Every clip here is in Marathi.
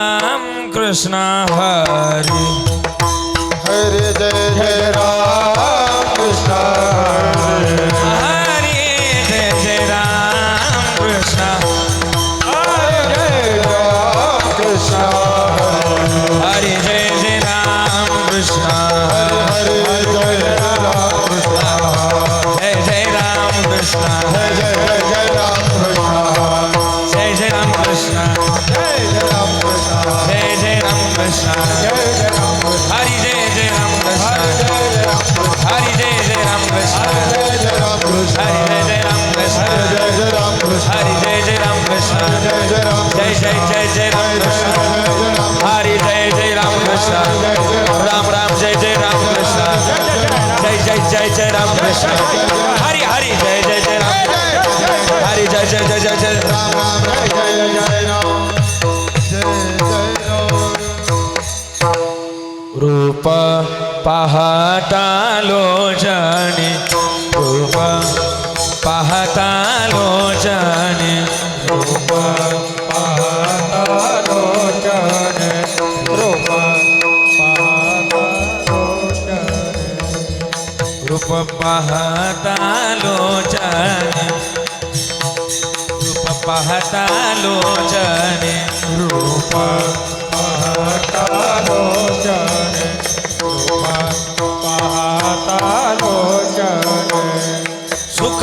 राम कृष्ण हरी हरे जय जय राम कृष्ण हरी जय जय राम कृष्ण हरे जय राम कृष्ण हरी जय जय राम कृष्ण हरे जय राम कृष्ण जय जय राम कृष्ण जय जय जय राम कृष्ण जय जय राम कृष्ण जय जय राम कृष्ण जय जय राम कृष्ण जय जय राम कृष्ण हरी जय जय राम कृष्ण हरे जय जय राम कृष्ण हरी जय जय राम कृष्ण जय जय राम कृष्ण हरी जय जय राम कृष्ण जय जय राम कृष्ण हरी जय जय राम कृष्ण जय जय राम कृष्ण जय जय जय राम कृष्ण राम राम जय जय राम कृष्ण जय जय राम कृष्ण हरी हरी जय जय राम हरी जय जय जय राम राम जय जय जय राम जय जय राम रूप पाहता लोचने रूप पाहता लोचने रूप पाहता लोचने रूप पाहता लोचने रूप पाहता लोचने रूप पाहता लोचने रूप पाहता लोचने रूप पाहता लोचने सुख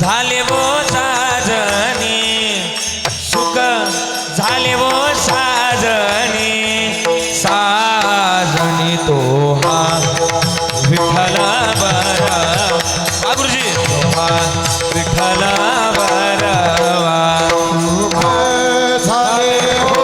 झाले वो साजनी सुख झाले वो साजनी साजनी तो हा विठ्ठल बरवा गुरुजी तो हा विठ्ठल बरवा रूप झाले हो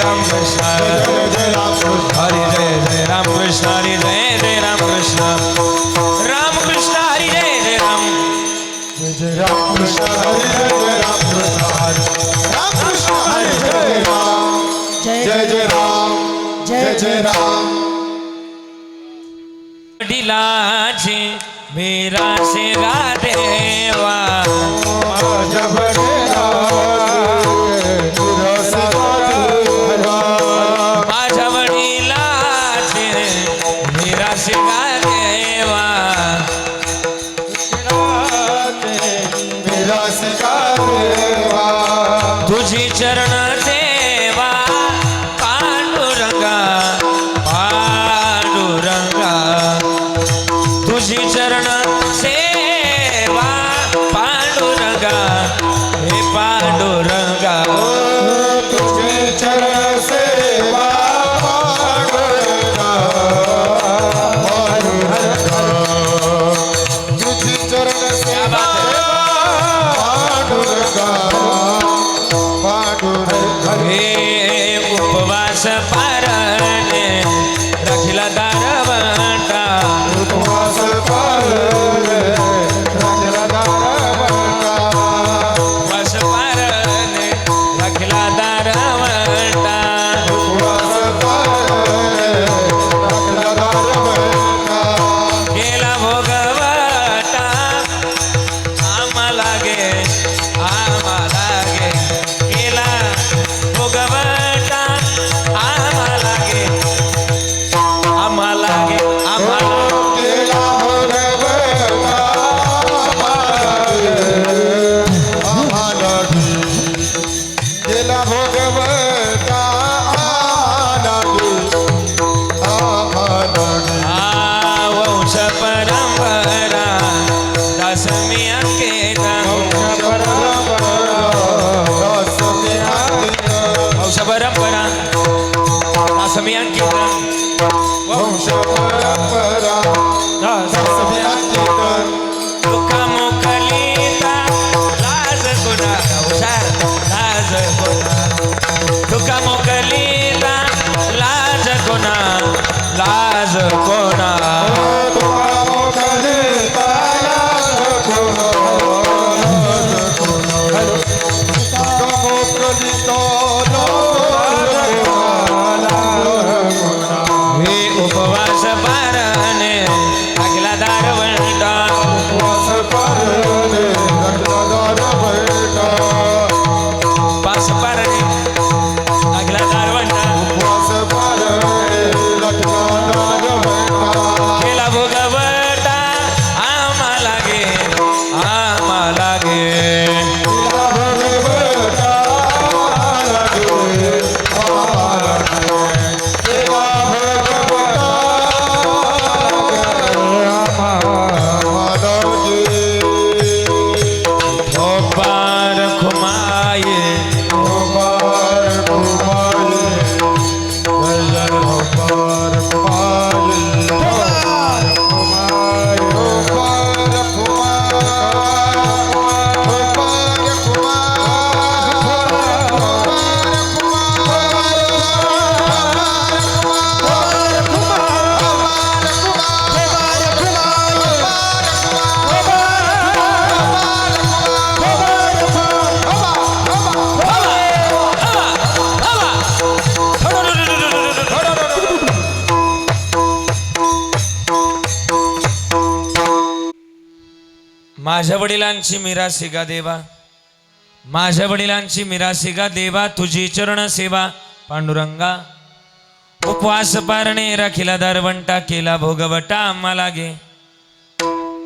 राम कृष्ण हरी जय जय राम कृष्ण हरी जय जय राम कृष्ण राम कृष्ण हरी जय जय राम जय राम कृष्ण हरे जय राम कृष्ण हरे राम कृष्ण हरे जय राम जय जय राम जय जय राम वडिलांची मीरा से गा देवा माझ्या माझ्या वडिलांची मीरा से गा देवा मेरा देवा तुझी चरण सेवा पांडुरंगा पांडुरंगा तुझी चरण सेवा पांडुरंगा हे पांडुरंगा तुझे चरण सेवा पांडुरंगा पांडुरंगा तुझे चरण सेवा पांडुरंगा पांडुरंगा हे उपवास पारणे राखीला दारवंटा उपवास पाळणे राखीला दारवंटा उपवास पारणे राखीला दारवंटा उपवास पाळणे राखीला दारवंटा गेला भोगवटा आम्हाला गे गेला भोगवटा आम्हाला गे आम्हाला केला भोगवता आम्हाला केला भोगवता वंश परंपरा दासमी अंकित वंश परंपरा दासमी अंकित वंश परंपरा दुःख मुखलिता लाज गुणा हुशार लाज गुणा दुःख मुखलिता लाज गुणा लाज गुणा हे उपवास पारणे अगला दारवंटा पास पारणे अगला दारवंटा केला भोगवटा आम्हाला गे आम्हाला गे पार खुमाये माझ्या वडिलांची मिरासी गा देवा माझ्या वडिलांची मिरासी गा देवा तुझी चरण सेवा पांडुरंगा उपवास पारणे राखीला दारवंटा केला भोगवटा आम्हाला गे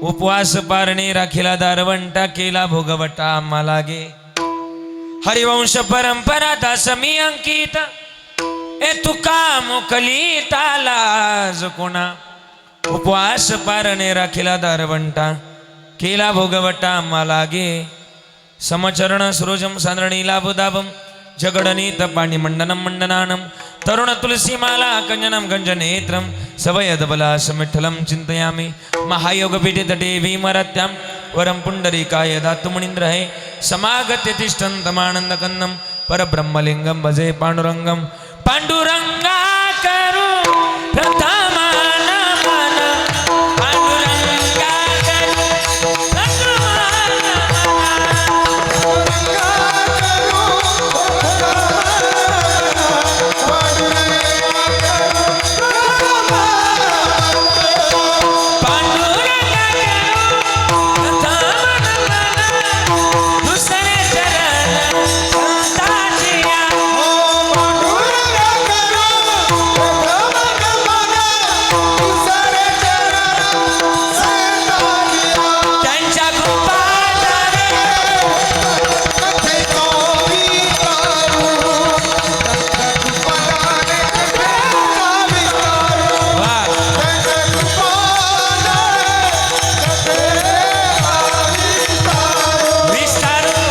उपवास पारणे राखीला दारवंटा केला भोगवटा आम्हाला गे हरिवंश परंपरा दासमी अंकित ए तुका मुकलिता लाज कोणा उपवास पारणे राखीला दारवंटा केला भोगवटा आम्हाला गे समचरण सुरोजम सान्द्रणी लाभदाभम जगडनीत पाणिमंडनं मंडनानं तरुण तुलसीमाला कंजनं गंजनेत्रं सवयदबलासमिठ्ठलं चिन्तयामि महायोगपीठे तटे भीमरत्यां वरं पुण्डरीकाय धातुमुनीन्द्रहे समागत्य तिष्ठन्तमानन्दकन्दं परब्रह्मलिङ्गं भजे पाण्डुरङ्गं पांडुरंगा करू प्रथम नमन पांडुरंगा करू प्रथम पांडुरंगा करू प्रथम नमन दुसरे चरण संताजिया त्यांच्या कृपादारे वा विस्तारू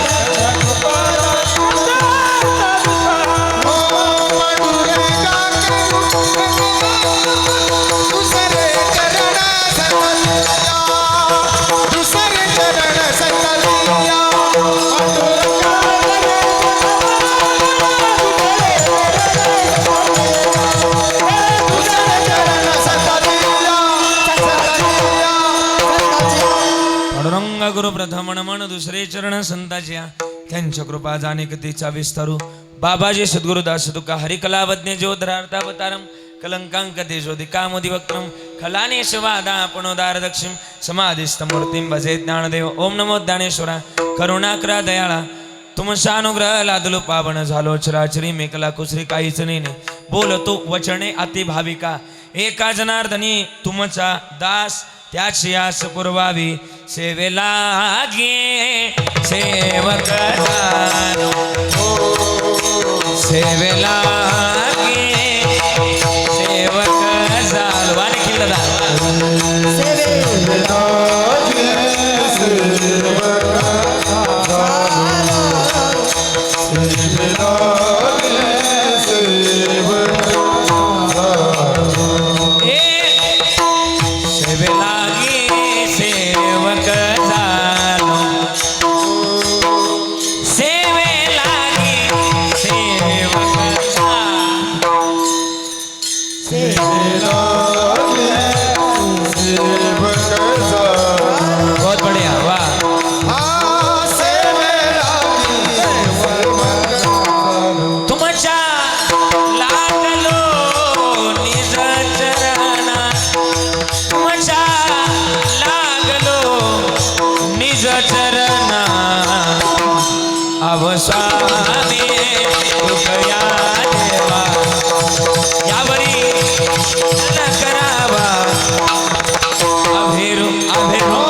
पांडुरंग गुरु प्रथम नमन दुसरे चरण संताच्या त्यांच्या कृपा जाणे कधीचा विस्तारू बाबाजी सद्गुरु दास तुका हरिकलावज्ञ ज्योतरार्थावतारम कलंकांक तेजोदि कामोदि वक्त्रम खलानेश वादा पणोदार दक्षिम समाधिस्थ मूर्तिम भजे ज्ञानदेव ओम नमो ज्ञानेश्वरा करुणाकरा दयाळा तुमचा अनुग्रह लादलो पावन झालो चराचरी मेकला कुसरी काहीच नाही बोलतो वचने अति भाविका एका जनार्दनी तुमचा दास त्याची आस पुरवावी सेवेला गे सेवक दानो. सेवेला गे सेवक झालो आणखी दादा सेवेला गे सेवक झालो सेवेला गे सेवक झालो. बहुत बढ़िया वाह तुमच्या लागलो निज चरणा तुमच्या लागलो निज चरणा अवस्वामी कृपया देवा यावरी न करावा अभेरू अभेरू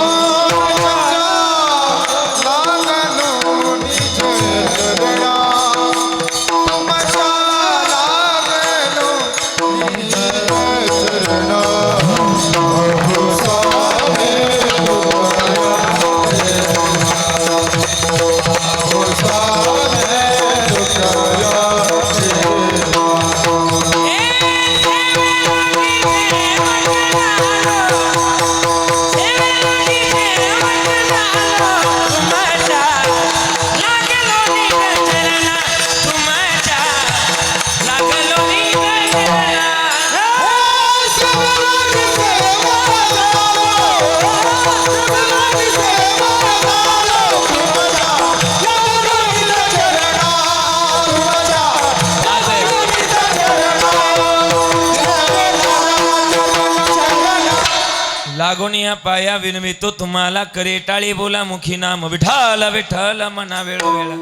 लागोनिया पाया विनवितो तुम्हाला करे टाळी बोला मुखी नाम विठाला विठ्ठल मना वेळोवेळा.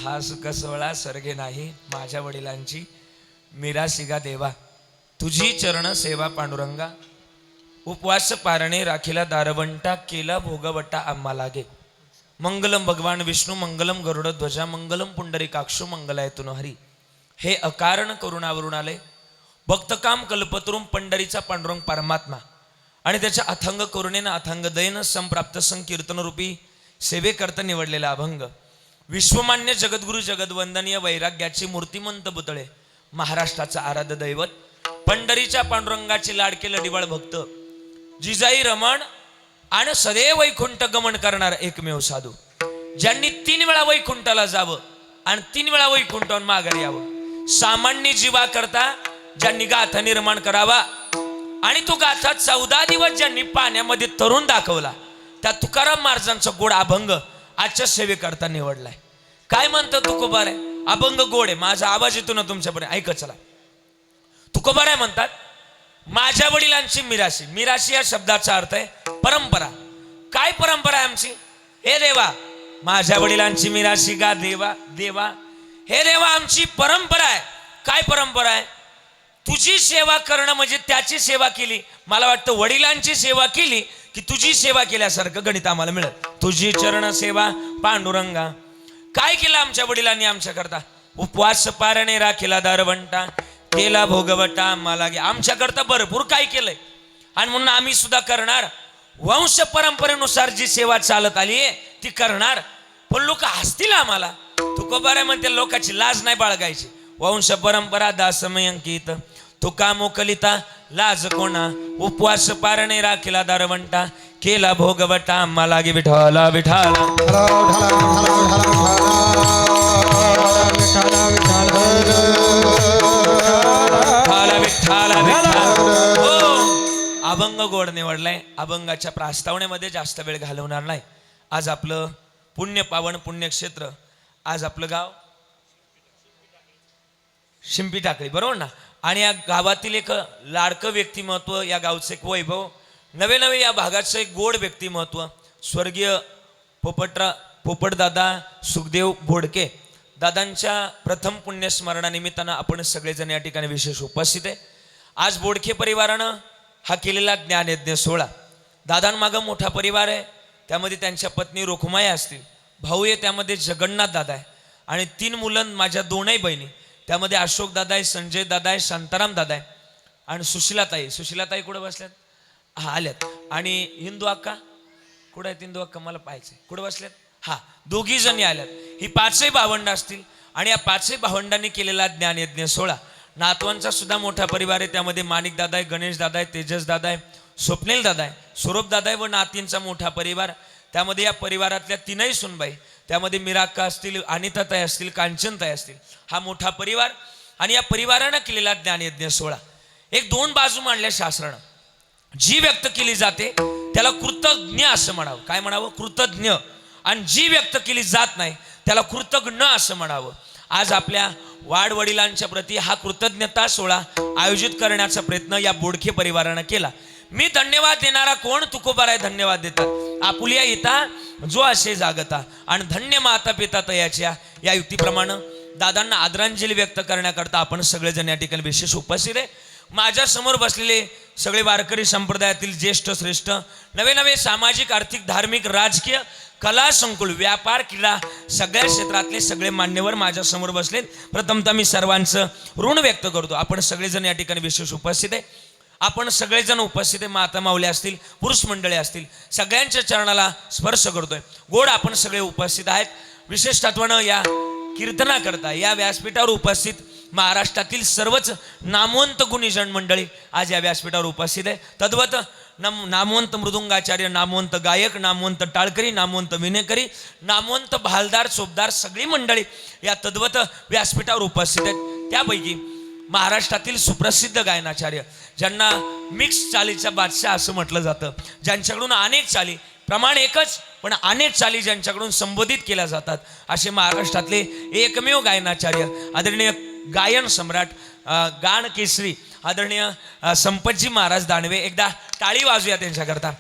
हा सुख सोहळा सर्गे नाही माझ्या वडिलांची मीरा सिगा देवा तुझी चरण सेवा पांडुरंगा उपवास पारणे राखीला दारवंटा केला भोगवटा आम्हा लागे. मंगलम भगवान विष्णू मंगलम गरुड ध्वजा मंगलम पुंडरीकाक्षो मंगलायतुन हरी. हे अकारण करुणावरून आले भक्तकाम कल्पतरुम पंढरीचा पांडुरंग परमात्मा आणि त्याच्या अथंग करुणेनं अथंग दयेनं संप्राप्त संकीर्तन रूपी सेवेकरता निवडलेला अभंग विश्वमान्य जगद्गुरु जगद्वंदनीय वैराग्याचे मूर्तिमंत पुतळे महाराष्ट्राचा आराध्य दैवत पंढरीच्या पांडुरंगाचे लाडके लढीवाळ भक्त जिजाई रमण आणि सदैव वैकुंठ गमन करणारा एकमेव साधू ज्यांनी 3 वेळा वैकुंठाला जावं आणि 3 वेळा वैकुंठावर माघारी यावं. सामान्य जीवा करता ज्यांनी गाथा निर्माण करावा आणि तो गाथा 14 दिवस ज्यांनी पाण्यामध्ये तरुण दाखवला, त्या तुकाराम महाराजांचा गोड अभंग आजच्या सेवेकरता निवडलाय. काय म्हणतो तुकोबाराय? अभंग गोड आहे. माझा आवाज येतो ना तुमच्यापर्यंत? ऐका चला. तुकोबाराय म्हणतात, माझ्या वडिलांची मिराशी. मिराशी या शब्दाचा अर्थ आहे परंपरा. काय परंपरा आहे आमची? हे देवा, माझ्या वडिलांची मिराशी गा देवा देवा. हे देवा, आमची परंपरा आहे. काय परंपरा आहे? तुझी सेवा करणं म्हणजे त्याची सेवा केली. मला वाटतं वडिलांची सेवा केली की तुझी सेवा केल्यासारखं गणित आम्हाला मिळत. तुझी चरण सेवा पांडुरंगा. काय केलं आमच्या वडिलांनी आमच्या करता? उपवास पारणे राखीला दारवंटा, केला भोगवटा आम्हाला गे. आमच्या करता भरपूर काय केलंय आणि म्हणून आम्ही सुद्धा करणार. वंश परंपरेनुसार जी सेवा चालत आली आहे ती करणार. पण लोक हसतील आम्हाला. तुकोबाराय म्हणते लोकांची लाज नाही बाळगायची. वंश परंपरा दासमय अंकित, तुका मोकलिता लाज कोणा, उपवास पारणे राखीला दारवंटा, केला भोगवटा आम्हाला गे. विठाला विठाला अभंग गोड निवडलाय. अभंगाच्या प्रास्तावनेमध्ये जास्त वेळ घालवणार नाही. आज आपलं पुण्य पावन पुण्यक्षेत्र, आज आपलं गाव शिंपी टाकळी, बरोबर ना? आणि या गावातील एक लाडकं व्यक्तिमत्व, या गावचं एक वैभव, नवे नवे या भागाचं एक गोड व्यक्तिमत्व, स्वर्गीय पोपटदादा सुखदेव भोडके दादांच्या प्रथम पुण्यस्मरणानिमित्तानं आपण सगळेजण या ठिकाणी विशेष उपस्थित आहे. आज बोडके परिवारानं हा केलेला ज्ञानयज्ञ सोहळा. दादांमागं मोठा परिवार आहे. त्यामध्ये त्यांच्या पत्नी रोखमाया असतील, भाऊ आहे त्यामध्ये जगन्नाथ दादा आहे, आणि 3 मुलं माझ्या 2ही बहिणी. त्यामध्ये अशोक दादा आहे, संजय दादा आहे, शांताराम दादा आहे, आणि सुशीलाताई. सुशीलाताई कुठे बसल्यात? हा, आल्यात. आणि हिंदू अक्का कुठे आहेत? हिंदू अक्का मला पाहायचंय. कुठे बसल्यात? हा, 2घी जणी आल्यात. ही 5ही भावंड असतील. आणि या 5ही भावंडांनी केलेला ज्ञानयज्ञ सोहळा. नातवांचा सुद्धा मोठा परिवार आहे. त्यामध्ये माणिक दादा आहे, गणेश दादा आहे, तेजस दादा आहे, स्वप्नील दादा आहे, सौरभ दादा आहे व नातींचा मोठा परिवार. त्यामध्ये या परिवारातल्या 3ही सुनबाई, त्यामध्ये मीराक्का असतील, अनिताताई असतील, कांचनताई असतील, हा मोठा परिवार. आणि या परिवारानं केलेला ज्ञानयज्ञ सोहळा. एक 2 बाजू मांडल्या शास्त्रानं. जी व्यक्त केली जाते त्याला कृतज्ञ असं म्हणावं. काय म्हणावं? कृतज्ञ. आणि जी व्यक्त केली जात नाही त्याला कृतज्ञ असं म्हणावं. आज आपल्या वाडवडिलांच्या प्रती हा कृतज्ञता सोहळा आयोजित करण्याचा प्रयत्न या बोडके परिवारानं केला. मी धन्यवाद देणारा कोण? तुकोबाराय धन्यवाद देतात. आपुलिया येता जो असे जागता, आणि धन्य माता पिता तयाच्या या युक्तीप्रमाणे दादांना आदरांजली व्यक्त करण्याकरता आपण सगळेजण या ठिकाणी विशेष उपस्थित आहे. माझ्या समोर बसलेले सगळे वारकरी संप्रदायातील ज्येष्ठ श्रेष्ठ, नवे नवे सामाजिक आर्थिक धार्मिक राजकीय कला संकुल व्यापार क्रीडा सगळ्या क्षेत्रातले सगळे मान्यवर माझ्या समोर बसलेत. प्रथमतः मी सर्वांचं ऋण व्यक्त करतो. आपण सगळेजण या ठिकाणी विशेष उपस्थित आहे. आपण सगळेजण उपस्थित आहे. माता माऊली असतील, पुरुष मंडळी असतील, सगळ्यांच्या चरणाला स्पर्श करतोय. गोड आपण सगळे उपस्थित आहेत. विशेषत्वानं या कीर्तना करता या व्यासपीठावर उपस्थित महाराष्ट्रातील सर्वच नामवंत गुणीजन मंडळी आज या व्यासपीठावर उपस्थित आहे. तद्वत नामवंत मृदुंगाचार्य, नामवंत गायक, नामवंत टाळकरी, नामवंत विनेकरी, नामवंत भालदार, चोपदार सगळी मंडळी या तद्वत व्यासपीठावर उपस्थित आहेत. त्यापैकी महाराष्ट्रातील सुप्रसिद्ध गायनाचार्य, ज्यांना मिक्स चालीचा बादशाह असं म्हटलं जातं, ज्यांच्याकडून अनेक चाली, प्रमाण एकच पण अनेक चाली ज्यांच्याकडून संबोधित केल्या जातात, असे महाराष्ट्रातले एकमेव गायनाचार्य आदरणीय गायन सम्राट गान केसरी आदरणीय संपतजी महाराज दानवे. एकदा टाळी वाजूया त्यांच्याकरता.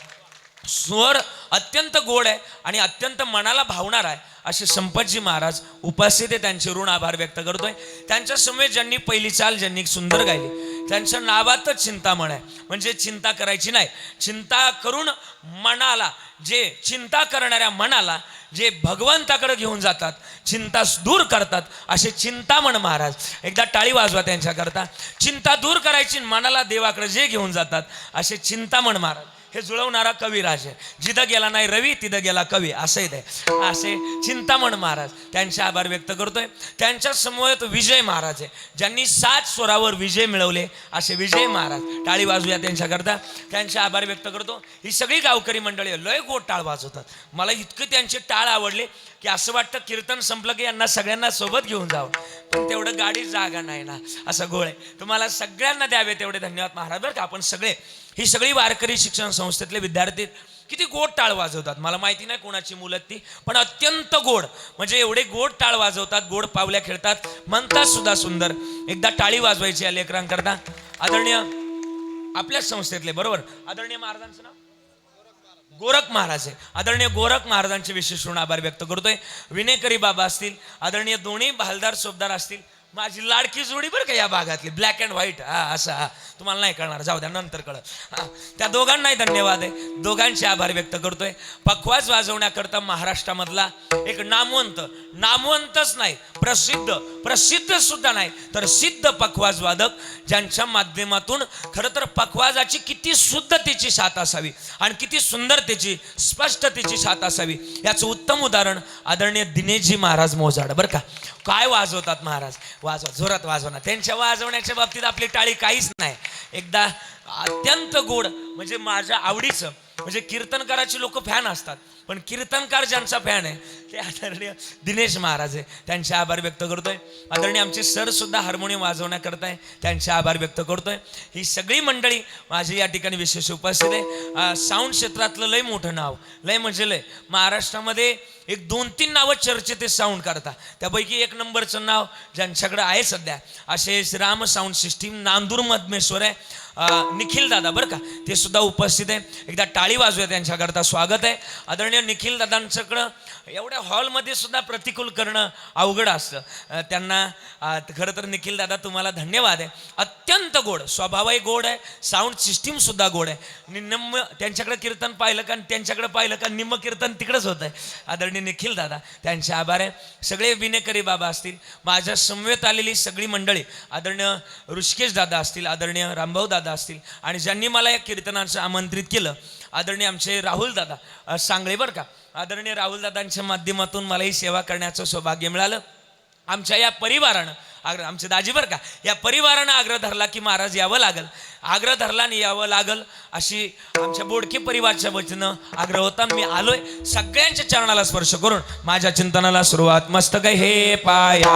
स्वर अत्यंत गोड आहे आणि अत्यंत मनाला भावणार आहे असे संपतजी महाराज उपस्थित आहे. त्यांचे ऋण आभार व्यक्त करतोय. त्यांच्या समवेत ज्यांनी पहिली चाल ज्यांनी सुंदर गायली, त्यांच्या नावातच चिंतामण आहे. म्हणजे चिंता करायची नाही, चिंता करून मनाला, जे चिंता करणाऱ्या मनाला जे भगवंताकडे घेऊन जातात, चिंता दूर करतात, असे चिंतामण महाराज. एकदा टाळी वाजवा त्यांच्याकरता. चिंता दूर करायची, मनाला देवाकडे जे घेऊन जातात असे चिंतामण महाराज. हे जुळवणारा कविराज आहे. जिथं गेला नाही रवी तिथं गेला कवी, असंही ते असे चिंतामण महाराज. त्यांचे आभार व्यक्त करतोय. त्यांच्या समवेत विजय महाराज आहे, ज्यांनी 7 स्वरावर विजय मिळवले असे विजय महाराज. टाळी वाजूया त्यांच्याकरता. त्यांचे आभार व्यक्त करतो. ही सगळी गावकरी मंडळी लय गोड टाळ वाजवतात. मला इतके त्यांचे टाळ आवडले. की असं वाटतं कीर्तन संपलं की यांना सगळ्यांना सोबत घेऊन जावं, पण तेवढं गाडी जागा नाही ना, असा घोळ आहे. तुम्हाला सगळ्यांना द्यावे तेवढे धन्यवाद महाराज बरं का. आपण सगळे ही सगळी वारकरी शिक्षण संस्थेतले विद्यार्थी किती गोड टाळ वाजवतात. मला माहिती नाही कोणाची मुलं ती, पण अत्यंत गोड, म्हणजे एवढे गोड टाळ वाजवतात, गोड पावल्या खेळतात, म्हणतात सुद्धा सुंदर. एकदा टाळी वाजवायची या लेकरांकरता. आदरणीय आपल्याच संस्थेतले बरोबर आदरणीय महाराजांचं नाव गोरख महाराज आहे. आदरणीय गोरख महाराजांचे विशेष ऋण आभार व्यक्त करतोय. विनेकरी बाबा असतील, आदरणीय दोन्ही भालदार सोबदार असतील, माझी लाडकी जोडी बरं का या भागातली, ब्लॅक अँड व्हाईट. हा तुम्हाला नाही कळणार, जाऊ द्या नंतर कळत. त्या दोघांनाही धन्यवाद आहे, दोघांचे आभार व्यक्त करतोय. पखवाज वाजवण्याकरता महाराष्ट्रामधला एक नामवंतच नाही, प्रसिद्ध सुद्धा नाही तर सिद्ध पखवाज वादक, ज्यांच्या माध्यमातून खरं तर पखवाजाची किती शुद्धतेची साथ असावी आणि किती सुंदरतेची स्पष्टतेची साथ असावी याचं उत्तम उदाहरण आदरणीय दिनेशजी महाराज मोजाड बरं का. काय वाजवतात महाराज, वाजवा, जोरात वाजवणार. त्यांच्या वाजवण्याच्या बाबतीत आपली टाळी काहीच नाही. एकदा अत्यंत गोड, म्हणजे माझ्या आवडीचं, म्हणजे कीर्तनकाराची लोक फॅन असतात, पण कीर्तनकार ज्यांचा फॅन आहे ते आदरणीय दिनेश महाराज आहे, त्यांचे आभार व्यक्त करतोय. आदरणीय आमचे सर सुद्धा हार्मोनियम वाजवण्याकरताय, त्यांचे आभार व्यक्त करतोय. ही सगळी मंडळी माझी या ठिकाणी विशेष उपस्थित आहे. साऊंड क्षेत्रातलं लय मोठं नाव, लय म्हणजे लय, महाराष्ट्रामध्ये एक 2-3 नावं चर्चेत ते साऊंड करता, त्यापैकी एक नंबरचं नाव ज्यांच्याकडे आहे सध्या असे श्रीराम साऊंड सिस्टीम नांदूर मधमेश्वर आहे, निखिल दादा बरं का, ते सुद्धा उपस्थित आहे. एकदा टाळी वाजूया, त्यांच्याकरता स्वागत आहे. आदरणीय निखिल दादांच्याकडं एवढ्या हॉलमध्ये सुद्धा प्रतिकूल करणं अवघड असतं. त्यांना खरं तर निखिल दादा तुम्हाला धन्यवाद आहे. अत्यंत गोड स्वभावही गोड आहे, साऊंड सिस्टीम सुद्धा गोड आहे. निम्म त्यांच्याकडे कीर्तन पाहिलं का, त्यांच्याकडे पाहिलं का निम्म कीर्तन तिकडंच होत आहे. आदरणीय निखिल दादा, त्यांचे आभार आहे. सगळे विनेकरी बाबा असतील, माझ्या समवेत आलेली सगळी मंडळी, आदरणीय ऋषिकेश दादा असतील, आदरणीय रामभाऊ दादा असतील, आणि ज्यांनी मला या कीर्तनाचं आमंत्रित केलं आदरणीय आमचे राहुल दादा सांगळे बरं का. आदरणीय राहुल दादांच्या माध्यमातून मलाही सेवा करण्याचं सौभाग्य मिळालं. आमच्या या परिवारानं आमचे दाजी बरं का, या परिवारानं आग्रह धरला की महाराज यावं लागल, आग्रह धरला आणि यावं लागल अशी आमच्या बोडके परिवारच्या वचनं आग्रह होता. मी आलोय सगळ्यांच्या चरणाला स्पर्श करून माझ्या चिंतनाला सुरुवात. मस्तक हे पाया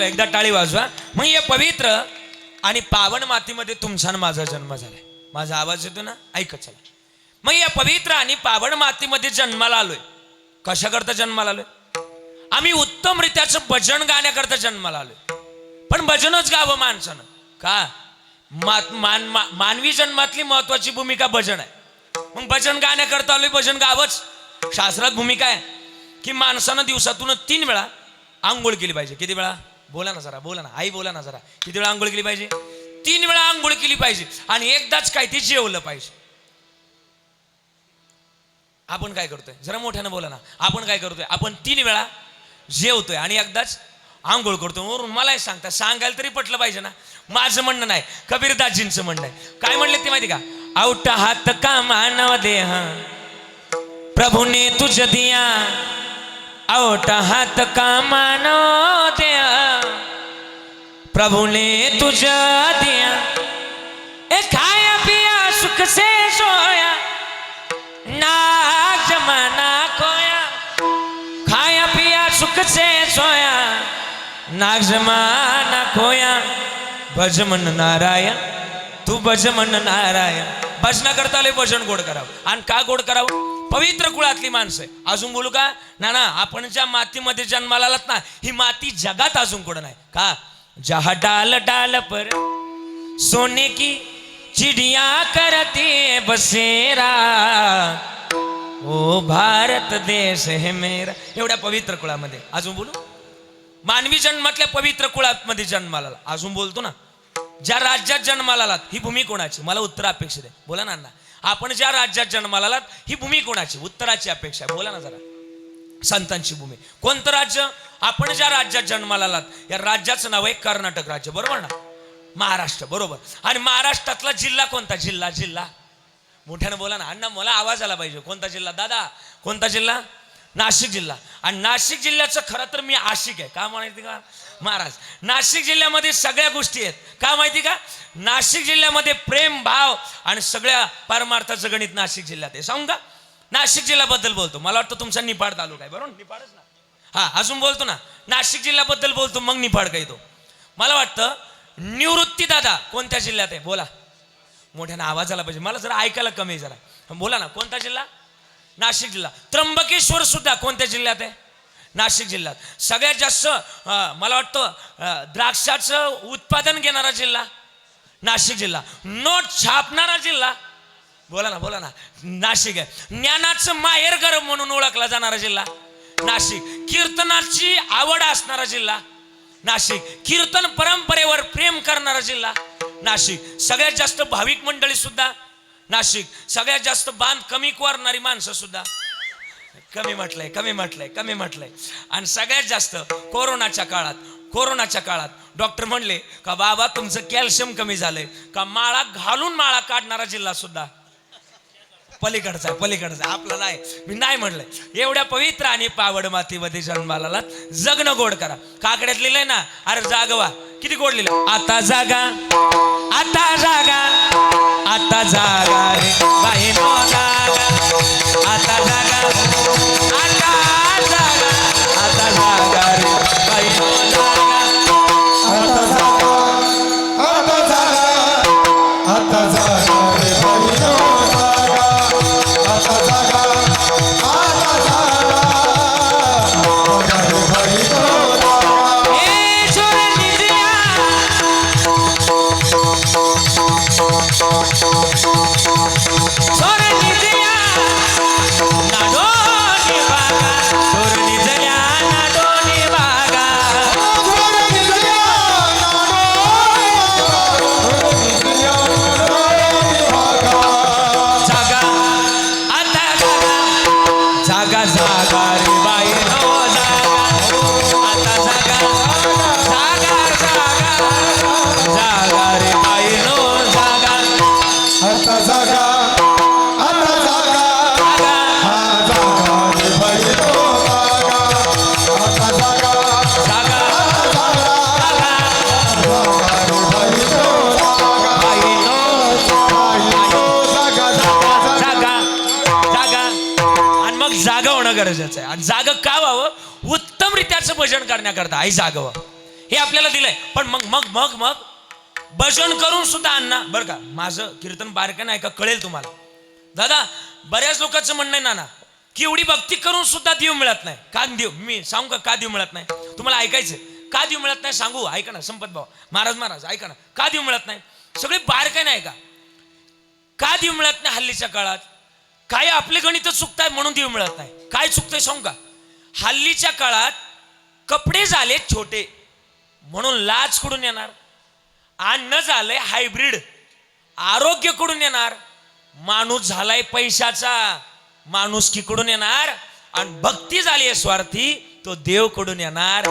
एकदा टाळी वाजवा. मग या पवित्र आणि पावन मातीमध्ये तुमचा आणि माझा जन्म झालाय. माझा आवाज येतो ना, ऐकत चला. मग या पवित्र आणि पावन मातीमध्ये जन्माला आलोय. कशा करता जन्माला आलोय? आम्ही उत्तम रीत्याचं भजन गाण्याकरता जन्माला आलोय. पण भजनच गावं माणसानं का? मानवी जन्मातली महत्वाची भूमिका भजन आहे. मग भजन गाण्याकरता आलोय, भजन गावच. शास्त्रात भूमिका आहे की माणसानं दिवसातून 3 वेळा आंघोळ केली पाहिजे. किती वेळा? बोला ना जरा, बोला ना आई, बोला ना जरा. किती वेळा आंघोळ केली पाहिजे? 3 वेळा आंघोळ केली पाहिजे. आणि एकदाच काय ते जेवलं पाहिजे. आपण काय करतोय? जरा मोठ्यानं बोला ना. आपण काय करतोय? आपण 3 वेळा जेवतोय आणि एकदाच आंघोळ करतोय. वरून मलाही सांगता, सांगायला तरी पटलं पाहिजे ना. माझं म्हणणं नाही, कबीरदासजींचं म्हणणं आहे. काय म्हणले ते माहिती का? आउट हात का मानव देह प्रभूने तुझ दिया, आउट हात का मानव दिया प्रभु ने तुझा दिया, ए खाया पिया सुख से सोया ना जमाना खोया, खाया पिया सुख से सोया ना जमाना खोया, भज मन नारायण तू भज मन नारायण. भजना करता आले भजन गोड करावं. आणि का गोड करावं? पवित्र कुळातली माणसं आहे. अजून बोलू का? ना आपण ज्या मातीमध्ये जन्माला आलात ना, ही माती जगात अजून कोण नाही का? जहा डाल डाल पर सोने की चिड़िया करती बसेरा, ओ भारत देश है मेरा. एवढ्या पवित्र कुळामध्ये अजून बोलू. मानवी जन्मातल्या पवित्र कुळामध्ये जन्माला अजून बोलतो ना. ज्या राज्यात जन्माला आलात ही भूमी कोणाची, मला उत्तर अपेक्षित आहे. बोला ना अण्णा. आपण ज्या राज्यात जन्माला आलात ही भूमी कोणाची, उत्तराची अपेक्षा आहे. बोला ना जरा. संतांची भूमी. कोणतं राज्य. आपण ज्या राज्यात जन्माला आलात या राज्याचं नाव आहे कर्नाटक राज्य, बरोबर ना. महाराष्ट्र, बरोबर. आणि महाराष्ट्रातला जिल्हा कोणता. जिल्हा मोठ्यानं बोला ना अण्णा, मला आवाज आला पाहिजे. कोणता जिल्हा दादा, कोणता जिल्हा. नाशिक जिल्हा. आणि नाशिक जिल्ह्याचं खरं तर मी आशिक आहे. का माहिती का महाराज. नाशिक जिल्ह्यामध्ये सगळ्या गोष्टी आहेत. का माहिती का. नाशिक जिल्ह्यामध्ये प्रेम भाव आणि सगळ्या परमार्थाचं गणित नाशिक जिल्ह्यात आहे. सांगू का. नाशिक जिल्ह्याबद्दल बोलतो. मला वाटतं तुमचा निफाड तालुका आहे, बरोबर. निफाडच ना. हा अजून बोलतो ना. नाशिक जिल्ह्याबद्दल बोलतो मग निफाड का येतो. मला वाटतं निवृत्ती दादा कोणत्या जिल्ह्यात आहे. बोला मोठ्यानं आवाज आला पाहिजे. मला जरा ऐकायला कमी जरा. बोला ना. कोणता जिल्हा. नाशिक जिल्हा. त्र्यंबकेश्वर सुद्धा कोणत्या जिल्ह्यात आहे. नाशिक जिल्ह्यात. सगळ्यात जास्त मला वाटतं द्राक्षाचं उत्पादन घेणारा जिल्हा नाशिक जिल्हा. नोट छापणारा जिल्हा. बोला ना नाशिक आहे. ज्ञानाचं माहेरघर म्हणून ओळखला जाणारा जिल्हा नाशिक. कीर्तनाची आवड असणारा जिल्हा नाशिक. कीर्तन परंपरेवर प्रेम करणारा जिल्हा नाशिक. सगळ्यात जास्त भाविक मंडळी सुद्धा नाशिक. सगळ्यात जास्त बांध कमी करणारी माणसं सुद्धा. कमी म्हटलंय. आणि सगळ्यात जास्त कोरोनाच्या काळात डॉक्टर म्हणले का बाबा तुमचं कॅल्शियम कमी झालंय का, माळा घालून माळा काढणारा जिल्हा सुद्धा पलीकडचा आपला नाही. मी नाही म्हणलंय. एवढ्या पवित्र आणि पावड मातीमध्ये जन्माला जगणं गोड करा. काकड्यात लिहिलंय ना. अरे जागवा. किती गोड लिहिलं. आता जागा रे बाईनो जागा. आता जागा रे बाईनो जागा. गरजेचं आहे. आणि जाग का व्हावं. उत्तम रित्याचं भजन करण्याकरता आई जागव हे आपल्याला दिलंय. पण मग भजन करून सुद्धा अण्णा बरं का. माझं कीर्तन बारकं नाही का कळेल तुम्हाला. दादा बऱ्याच लोकांचं म्हणणं आहे ना की एवढी भक्ती करून सुद्धा देव मिळत नाही. का देव. मी सांगू का देव मिळत नाही. तुम्हाला ऐकायचं का देव मिळत नाही सांगू. ऐका ना संपत भाऊ महाराज ऐका ना. का देव मिळत नाही. सगळे बारकं नाही का देव मिळत नाही. हल्लीच्या काळात काय आपले गणित चुकताय म्हणून देव मिळत नाही. काय चुकतंय सांगू का. हल्लीच्या काळात कपडे झाले छोटे म्हणून लाज कुठून येणार. अन्न झालंय हायब्रिड आरोग्य कुठून येणार. माणूस झालाय पैशाचा माणूस की कुठून येणार. आणि भक्ती झाली आहे स्वार्थी तो देव कुठून येणार.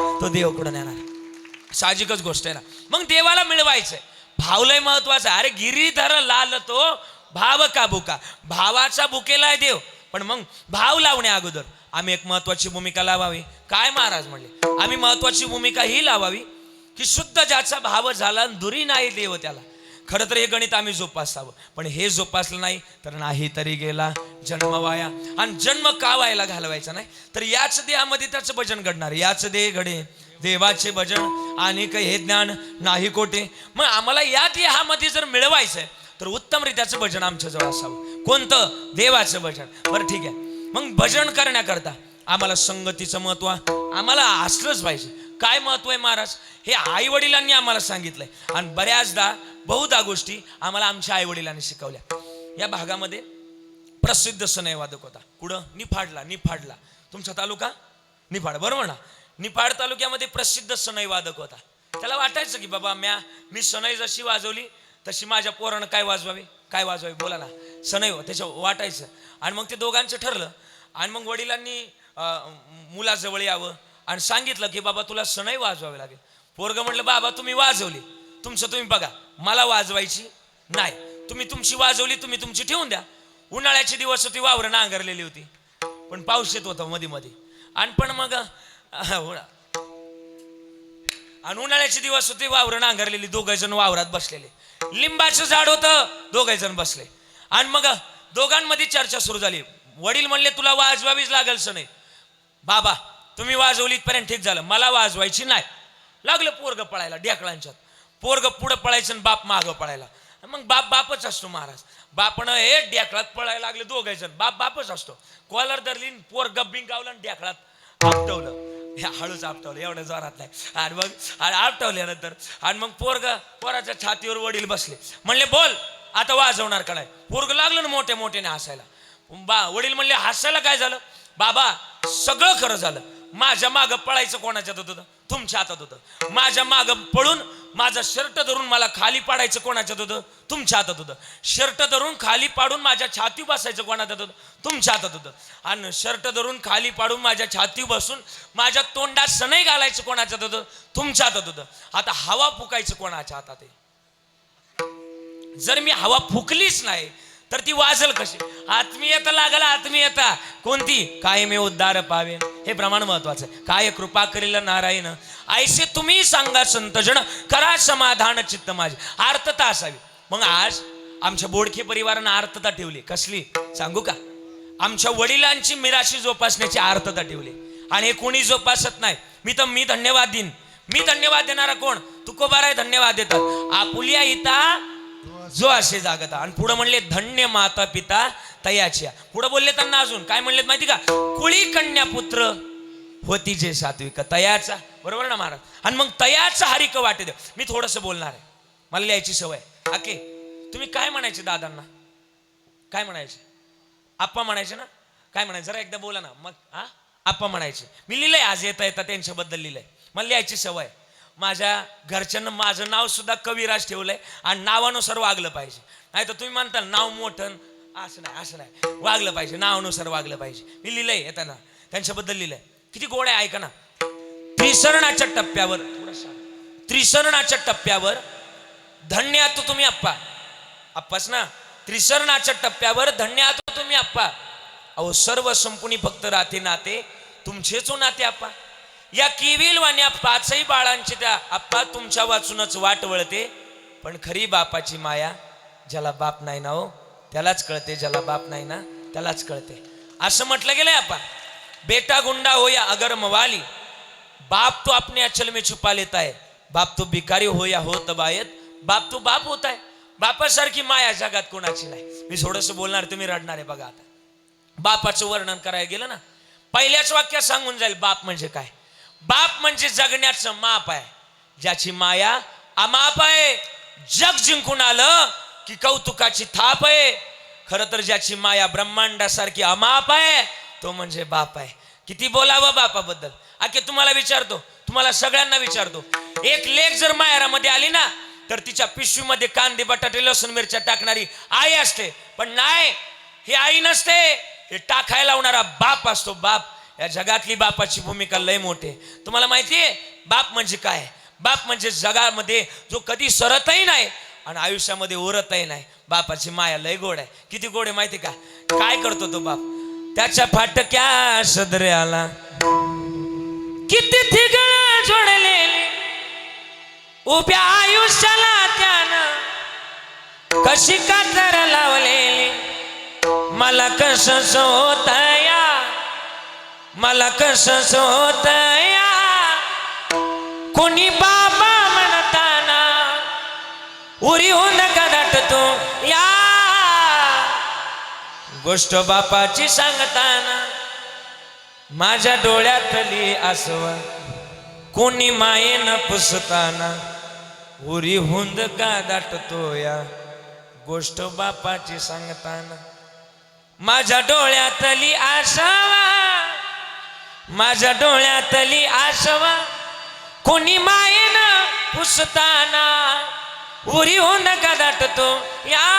साहजिकच गोष्ट आहे ना. मग देवाला मिळवायचंय. भावलय महत्वाचं. अरे गिरीधर लाल तो भाव का बुका. भावाचा बुकेला आहे देव. पण मग भाव लावण्या अगोदर आम्ही एक महत्वाची भूमिका लावावी. काय महाराज म्हणले. आम्ही महत्वाची भूमिका ही लावावी की शुद्ध ज्याचा भाव झाला दुरी नाही देव त्याला. खरं तर हे गणित आम्ही जोपासावं. पण हे जोपासलं नाही तर नाही तरी गेला जन्म वाया. आणि जन्म का वायला घालवायचा नाही तर याच देहामध्ये त्याचं भजन घडणार. याच देह घडे देवाचे भजन आणि काही हे ज्ञान नाही कोठे. मग आम्हाला या देहामध्ये जर मिळवायचंय तर उत्तम रीत्याचं भजन आमच्या जवळ असावं. कोणतं. देवाचं भजन. बरं ठीक आहे. मग भजन करण्याकरता आम्हाला संगतीचं महत्व आम्हाला असलंच पाहिजे. काय महत्व आहे महाराज हे आई वडिलांनी आम्हाला सांगितलंय. आणि बऱ्याचदा बहुधा गोष्टी आम्हाला आमच्या आई वडिलांनी शिकवल्या. या भागामध्ये प्रसिद्ध सनई वादक होता. कुठं? निफाडला. तुमचा तालुका निफाड, बरोबर ना? निफाड तालुक्यामध्ये प्रसिद्ध सनई वादक होता. त्याला वाटायचं की बाबा मी सनई जशी वाजवली तशी माझ्या पोरानं काय वाजवावी बोला ना, सनई त्याच्या वाटायचं. आणि मग ते दोघांचं ठरलं. आणि मग वडिलांनी मुलाजवळ यावं आणि सांगितलं की बाबा तुला सनई वाजवावी लागेल. पोरगं म्हटलं बाबा तुम्ही वाजवली, तुमचं तुम्ही बघा, मला वाजवायची नाही. तुम्ही तुमची वाजवली, तुम्ही तुमची ठेवून द्या. उन्हाळ्याचे दिवस होती, वावरं नांगरलेली होती, पण पाऊस येत होता मध्ये. आणि पण मग आणि उन्हाळ्याचे दिवस होते, वावरं नांगरलेली, दोघे जण वावरात बसलेले. लिंबाचं झाड होतं, दोघे जण बसले. आणि मग दोघांमध्ये चर्चा सुरू झाली. वडील म्हणले तुला वाजवावीच लागेल सनई. बाबा तुम्ही वाजवली इथपर्यंत ठीक झालं, मला वाजवायची नाही. लागलं पोरगं पळायला ढेकळांच्यात. पोरगं पुढं पळायचं आणि बाप मागं पळायला. मग बापच असतो महाराज. बापनं हे ढेकळात पळायला लागले दोघे जण. बापच असतो. कॉलर धरली, पोर गब्बिंग गावलं आणि ढेकळात आपटवलं. हळूच आपटवलं, एवढ्या जोरात नाही. आणि मग आपटवल्यानंतर आणि मग पोराच्या छातीवर वडील बसले. म्हणले बोल आता वाजवणार का नाही? पोरगं लागलं ना मोठ्याने हसायला. वडील म्हणले हसायला काय झालं? बाबा सगळं खरं झालं. माझ्या मागं पळायचं कोणाच्या हातात होतं? तुमच्या हातात होतं. माझ्या मागं पळून माझा शर्ट धरून मला खाली पाडायचं कोणाच्यात होतं? तुमच्या हातात होतं. शर्ट धरून खाली पाडून माझ्या छाती बसायचं कोणाच्या हातात होतं? तुमच्या हातात होतं. आणि शर्ट धरून खाली पाडून माझ्या छाती बसून माझ्या तोंडात सनई घालायचं कोणाच्या हातात होतं? तुमच्या हातात होतं. आता हवा फुकायचं कोणाच्या हातात आहे? जर मी हवा फुकलीच नाही तर ती वाजल कशी? आत्मीयता लागला, आत्मीयता कोणती? काय मी उद्धार पावेन, हे प्रमाण महत्वाचं आहे. काय कृपा करील नारायण, ऐसे तुम्ही सांगा संतजन, करा समाधान चित्त माझे. आर्तता असावी. मग आज आमच्या बोडखे परिवारानं आर्तता ठेवली. कसली सांगू का? आमच्या वडिलांची मिराशी जोपासण्याची आर्तता ठेवली. आणि हे कोणी जोपासत नाही. मी धन्यवाद देईन. मी धन्यवाद देणारा कोण? तुकोबाराय धन्यवाद देतात. आपुलिया इता जो असे जागता. आणि पुढे म्हणले धन्य माता पिता तयाच्या. पुढे बोलले त्यांना अजून काय म्हणलेत माहिती का? कुळी कन्या पुत्र होती जे सात्विक तयाचा. बरोबर ना महाराज? आणि मग तयाचा हरिक वाटे देव. मी थोडस बोलणार आहे, मला लिहायची सवय. ओके, तुम्ही काय म्हणायचे दादांना? काय म्हणायचे? आप्पा म्हणायचे ना? काय म्हणायचं जरा एकदा बोला ना. मग आप्पा म्हणायचे. मी लिहिलंय आज येता त्यांच्याबद्दल लिहिलंय. मला लिहायची सवय. माझ्या घरच्यांना माझं नाव सुद्धा कविराज ठेवलंय आणि नावानुसार वागलं पाहिजे. नाही तर तुम्ही म्हणता नाव मोठं, असं नाही वागलं पाहिजे, नावानुसार वागलं पाहिजे. मी लिहिलंय येताना त्यांच्याबद्दल लिहिलंय. किती गोड आहे ऐका ना. त्रिसरणाच्या टप्प्यावर धन्य आहात तुम्ही आप्पा. आप्पाच ना. त्रिसरणाच्या टप्प्यावर धन्य आहात तुम्ही आप्पा. अहो सर्व संपुनी फक्त राहते नाते तुमचेच हो नाते आप्पा. या किविल वाण्या पाचही बाळांची त्या आप्पा तुमच्या वाचूनच वाट वळते. पण खरी बापाची माया ज्याला बाप नाही ना हो त्यालाच कळते, ज्याला बाप नाही ना त्यालाच कळते. असं म्हटलं गेलंय आप्पा. बेटा गुंडा हो या अगर मवाली, बाप तो अपने अचल में छुपा लेता है. बाप तो भिकारी हो या हो तबायत, बाप तो बाप होता है. बापासारखी माया जगात कोणाची नाही. मी थोडस बोलणार, तुम्ही रडणार आहे बघा. आता बापाचं वर्णन करायला गेलं ना, पहिल्याच वाक्यात सांगून जाईल बाप म्हणजे काय. बाप म्हणजे जगण्याचं माप आहे. ज्याची माया अमाप आहे. जग जिंकून आलं की कौतुकाची थाप आहे. खरं तर ज्याची माया ब्रह्मांडासारखी अमाप आहे तो म्हणजे बाप आहे. किती बोलावं बापाबद्दल. आके तुम्हाला विचारतो, तुम्हाला सगळ्यांना विचारतो, एक लेक जर माहेरामध्ये आली ना तर तिच्या पिशवीमध्ये कांदे बटाटे लसूण मिरच्या टाकणारी आई असते. पण नाही, ही आई नसते, हे टाकायला लावणारा बाप असतो. बाप. या जगातली बापाची भूमिका लय मोठी. तुम्हाला माहितीये बाप म्हणजे काय? बाप म्हणजे जगामध्ये जो कधी सरतही नाही आणि आयुष्यामध्ये उरतही नाही. बापाची माया लय गोड आहे. किती गोड आहे माहिती का? काय करतो तो बाप? त्याच्या फाटक्या सदऱ्याला किती ठिकाण जोडलेले, उभ्या आयुष्याला त्यानं कशी कातर लावलेली. मला कसं होतया, मला कसं होतया, कोणी बाबा म्हणताना उरी होऊन कदाटतो या. गोष्ट बापाची सांगताना माझ्या डोळ्यातली आसवा, कोणी मायेनं पुसताना उरी हुंद का दाटतो या गोष्ट बापाची सांगताना माझ्या डोळ्यातली आशावा माझ्या डोळ्यातली आशावा कोणी मायेनं पुसताना उरी हुंद का दाटतो या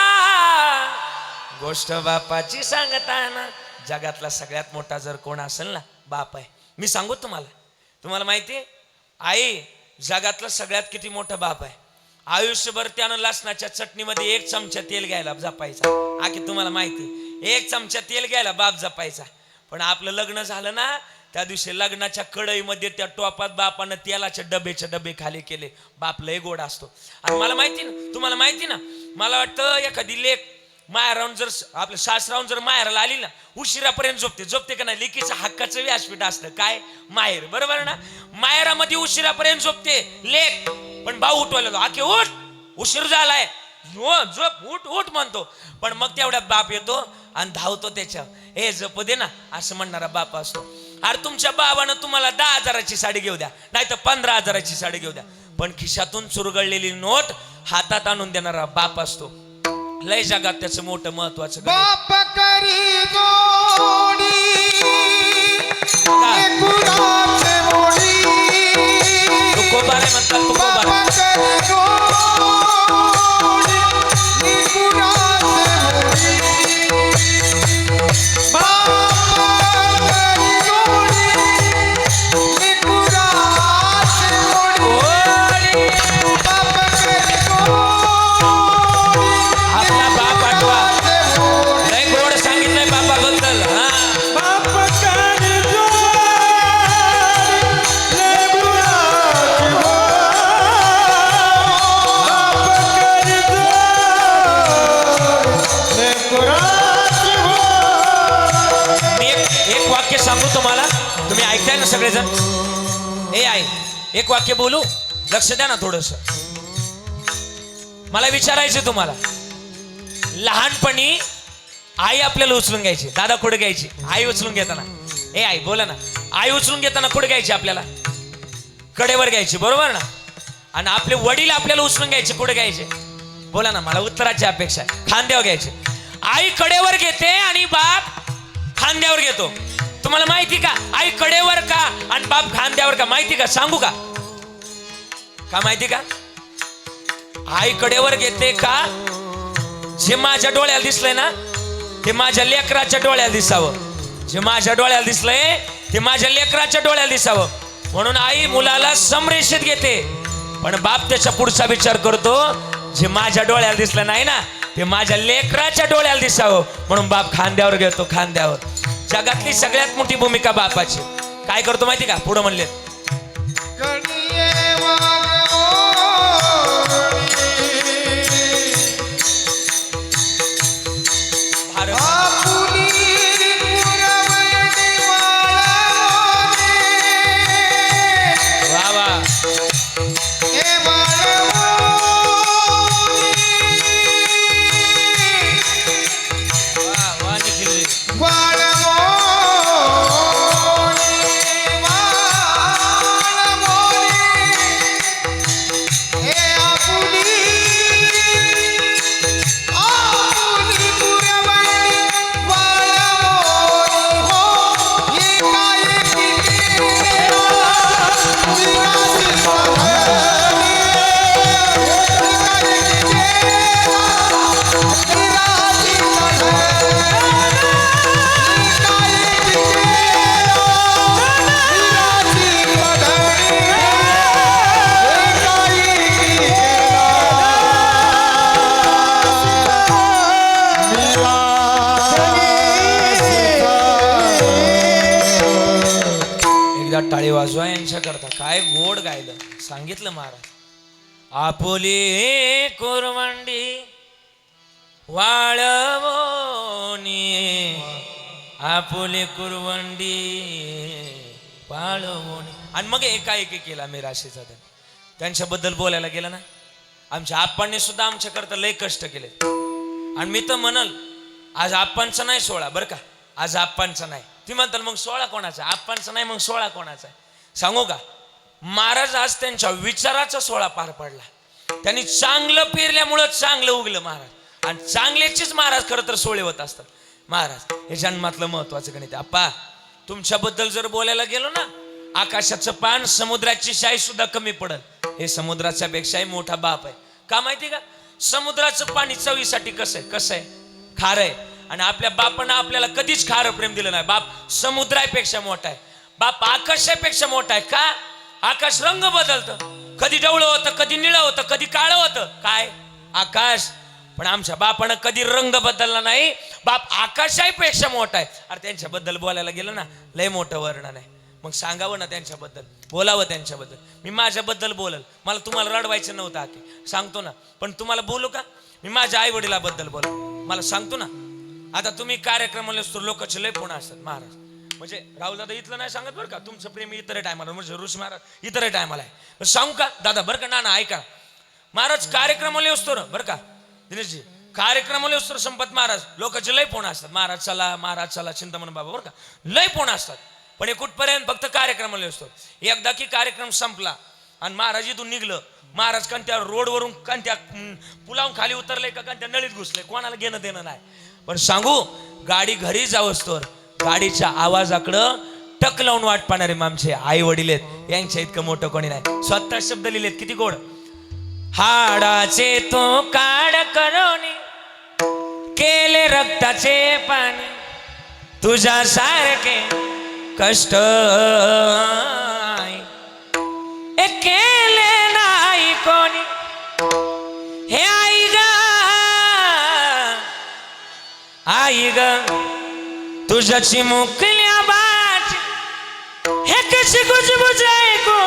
गोष्ट बापाची सांगताना. जगातला सगळ्यात मोठा जर कोण असेल ना बाप आहे. मी सांगू तुम्हाला माहिती आहे आई जगातलं सगळ्यात किती मोठं बाप आहे. आयुष्यभर त्यानं लसणाच्या चटणीमध्ये 1 चमचा तेल घ्यायला जपायचा. आखी तुम्हाला माहिती 1 चमचा तेल घ्यायला बाप जपायचा. पण आपलं लग्न झालं ना त्या दिवशी लग्नाच्या कढईमध्ये त्या टोपात बापानं तेलाचे डबे खाली केले. बाप लय गोड असतो. आणि मला माहिती ना तुम्हाला माहिती ना मला वाटतं एखादी लेक माहेराहून जर आपल्या सासराहून जर माहेराला आली ना उशिरापर्यंत झोपते का नाही. लेकीचं हक्काचं व्यासपीठ असतं काय माहेर बरोबर ना. माहेरामध्ये उशिरापर्यंत झोपते लेक. पण भाऊ उठवायला आखे उठ उशीर झालाय झोप उठ म्हणतो. पण मग तेवढ्यात बाप येतो आणि धावतो त्याच्या हे जप दे ना असं म्हणणारा बाप असतो. अरे तुमच्या बाबानं तुम्हाला 10,000ची साडी घेऊ द्या नाही तर 15,000ची साडी घेऊ द्या पण खिशातून चुरगळलेली नोट हातात आणून देणारा बाप असतो. लय जगात त्याचं मोठं महत्वाचं बाप करी जोडी गुलाबचे मोडी तुकोबारे म्हणतात तुकोबारे. बाप करी जोडी गुलाबचे मोडी बाप करी जोडी गुलाबचे मोडी बाप करी आपला बाप आठवा लय गोड सांगितलंय बापाबद्दल. हा मी एक वाक्य सांगू तुम्हाला तुम्ही ऐकताय ना सगळेजण. हे आहे एक वाक्य बोलू लक्ष द्या ना थोडस. मला विचारायचं तुम्हाला लहानपणी आई आपल्याला उचलून घ्यायची दादा कुठे घ्यायची आई उचलून घेताना ए आई बोला ना आई उचलून घेताना कुठे घ्यायची आपल्याला कडेवर घ्यायची बरोबर ना. आणि आपले वडील आपल्याला उचलून घ्यायचे कुठे घ्यायचे बोला ना मला उत्तराची अपेक्षा आहे. खांद्यावर घ्यायचे. आई कडेवर घेते आणि बाप खांद्यावर घेतो. तुम्हाला माहिती का आई कडेवर का आणि बाप खांद्यावर का माहिती का सांगू का माहिती का. आई कडेवर घेते का जे माझ्या डोळ्याला दिसलंय ना ते माझ्या लेकराच्या डोळ्याला दिसावं. जे माझ्या डोळ्याला दिसलंय ते माझ्या लेकराच्या डोळ्याला दिसावं म्हणून आई मुलाला समरेषित घेते. पण बाप त्याच्या पुढचा विचार करतो जे माझ्या डोळ्याला दिसलं नाही ना ते माझ्या लेकराच्या डोळ्याला दिसावं म्हणून बाप खांद्यावर घेतो खांद्यावर. जगातली सगळ्यात मोठी भूमिका बापाची. काय करतो माहिती का पुढे म्हणले टाळी वाजवा यांच्या करता. काय गोड गायलं सांगितलं महाराज. आपुली कुरवंडी वाळवोनी आपुली कुरवंडी वाळवोनी. आणि मग एकाएकी केला मी राशीचा त्यांच्याबद्दल बोलायला गेलं ना. आमच्या आप्पांनी सुद्धा आमच्याकरता लय कष्ट केले. आणि मी तर म्हणल आज आप्पांचा नाही सोहळा बरं का. आज आप्पांचा नाही ती म्हणतात मग सोहळा कोणाचा आप्पांचा नाही मग सोहळा कोणाचा आहे सांगू का. महाराज आज त्यांच्या विचाराचा सोहळा पार पडला. त्यांनी चांगलं पेरल्यामुळं चांगलं उगलं महाराज. आणि चांगल्याचेच महाराज खरं तर सोळे होत असतात महाराज. हे जन्मातलं महत्वाचं गणित आहे. आप्पा तुमच्याबद्दल जर बोलायला गेलो ना, आकाशाचं पान समुद्राची शाई सुद्धा कमी पडल. हे समुद्राच्या पेक्षाही मोठा बाप आहे. का माहिती का? समुद्राचं पाणी चवीसाठी कसं आहे खार आहे. आणि आपल्या बापानं आपल्याला कधीच खारं प्रेम दिलं नाही. बाप समुद्रापेक्षा मोठा आहे. बाप आकाशापेक्षा मोठा आहे. का? आकाश रंग बदलतं, कधी डवळं होतं, कधी निळं होतं, कधी काळं होतं. काय? आकाश. पण आमच्या बापानं कधी रंग बदलला नाही. बाप आकाशापेक्षा मोठा आहे. अरे त्यांच्याबद्दल बोलायला गेलं ना, लय मोठं वर्णन आहे. मग सांगावं ना त्यांच्याबद्दल, बोलावं त्यांच्याबद्दल. मी माझ्याबद्दल बोलल, मला तुम्हाला रडवायचं नव्हतं आके, सांगतो ना. पण तुम्हाला बोलू का? मी माझ्या आई वडिलाबद्दल बोल, मला सांगतो ना. आता तुम्ही कार्यक्रमाला असतो, लोकांचे लय फोन असतात महाराज. म्हणजे राहुल दादा इथलं नाही सांगत बरं का, तुमचं प्रेम इतर टायमाला, म्हणजे ऋषी महाराज इतर टायमाला आहे. सांगू का दादा? बरं का नाना ऐका महाराज, कार्यक्रमाला असतो ना बरं का दिनेशजी, कार्यक्रमाला असतो संपत महाराज, लोकांचे लय फोन असतात. महाराज चला चिंतामण बाबा बरं का, लय फोन असतात. पण हे कुठपर्यंत? फक्त कार्यक्रमाला असतो. एकदा की कार्यक्रम संपला आणि महाराज इथून निघलं, महाराज कोणत्या रोडवरून कोणत्या पुलावून खाली उतरले का कोणत्या नळीत घुसले, कोणाला घेणं देणं नाही. पण सांगू, गाडी घरी जावस्तोवर गाडीच्या आवाजाकडं टक लावून वाट पाहणारे आमचे आई वडील आहेत. यांच्या इतकं मोठं कोणी नाही. स्वतः शब्द लिहिलेत, किती गोड. हाडाचे तो काढ करोनी, केले रक्ताचे पाणी, तुझ्या सारखे कष्ट केले नाही कोणी. हे आई ग तुझ्या चिमुकल्या बाची, हे कशी गुजबुज ऐकू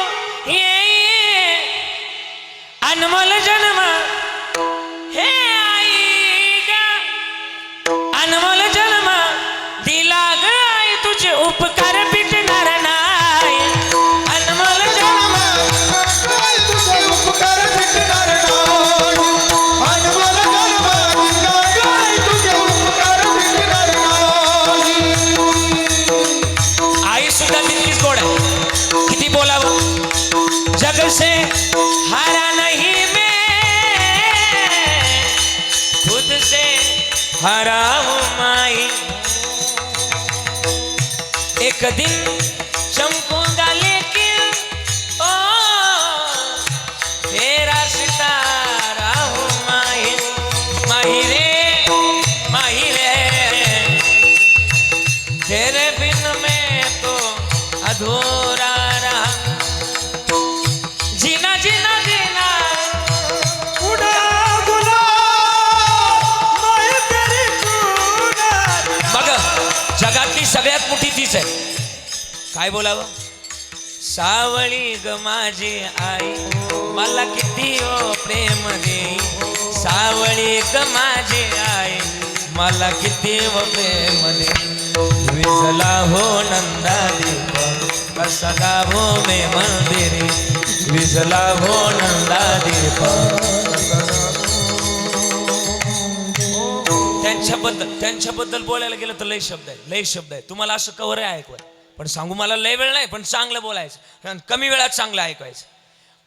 ये अनमोल जन्म. हे आई ग अनमोल जन्म दिला ग आई, तुझे उपकार पिटणार नाही. अनमोल जन्म तुझे उपकार भेटणार नाही. अनमोल जन्म दिला ग, तुझे उपकार भेटणार नाही. आई सुद्धा तितकीच गोड आहे. किती बोलावं. जग से हारा नहीं मैं, खुद से हारा हूँ माई. एक दिन चमकूंगा लेकिन ओ तेरा सितारा हूँ माही. माही रे तेरे बिन मैं तो अधूरा रहा. जीना जीना जीना उडा गुलाब नाही तेरी चुना. बघ, जगातली सगळ्यात मोठी तीच आहे. काय बोलावं. सावळी ग माझी आई, मला किती ओ प्रेम देई. सावळी ग माझी आई, मला किती व प्रेम देई. विजला हो नंदा दीप, कसा गावो मे मंदिरी. विजला हो नंदा दीप. त्यांच्याबद्दल बोलायला गेलं तर लय शब्द आहे. तुम्हाला असं कवर आहे ऐकवाय, पण सांगू मला लय वेळ नाही. पण चांगलं बोलायचं, कमी वेळात चांगलं ऐकायचं.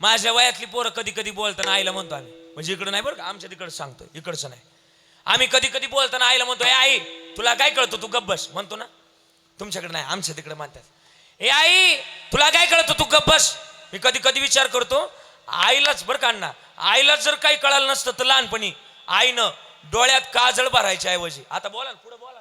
माझ्या वयातली पोरं कधी कधी बोलताना आईला म्हणतो आम्ही, म्हणजे इकडं नाही बरं का, आमच्या तिकडं सांगतो, इकडचं नाही. आम्ही कधी कधी बोलताना आईला म्हणतो, ए आई तुला काय कळतो, तू गप्प बस. म्हणतो ना, तुमच्याकडे नाही, आमच्या तिकडे म्हणतात. ए आई तुला काय कळतो, तू गप्प बस. मी कधी कधी विचार करतो, आईलाच बरं का ना, आईलाच जर काही कळालं नसतं तर लहानपणी आईनं डोळ्यात काजळ भरायच्या ऐवजी, आता बोला पुढे बोला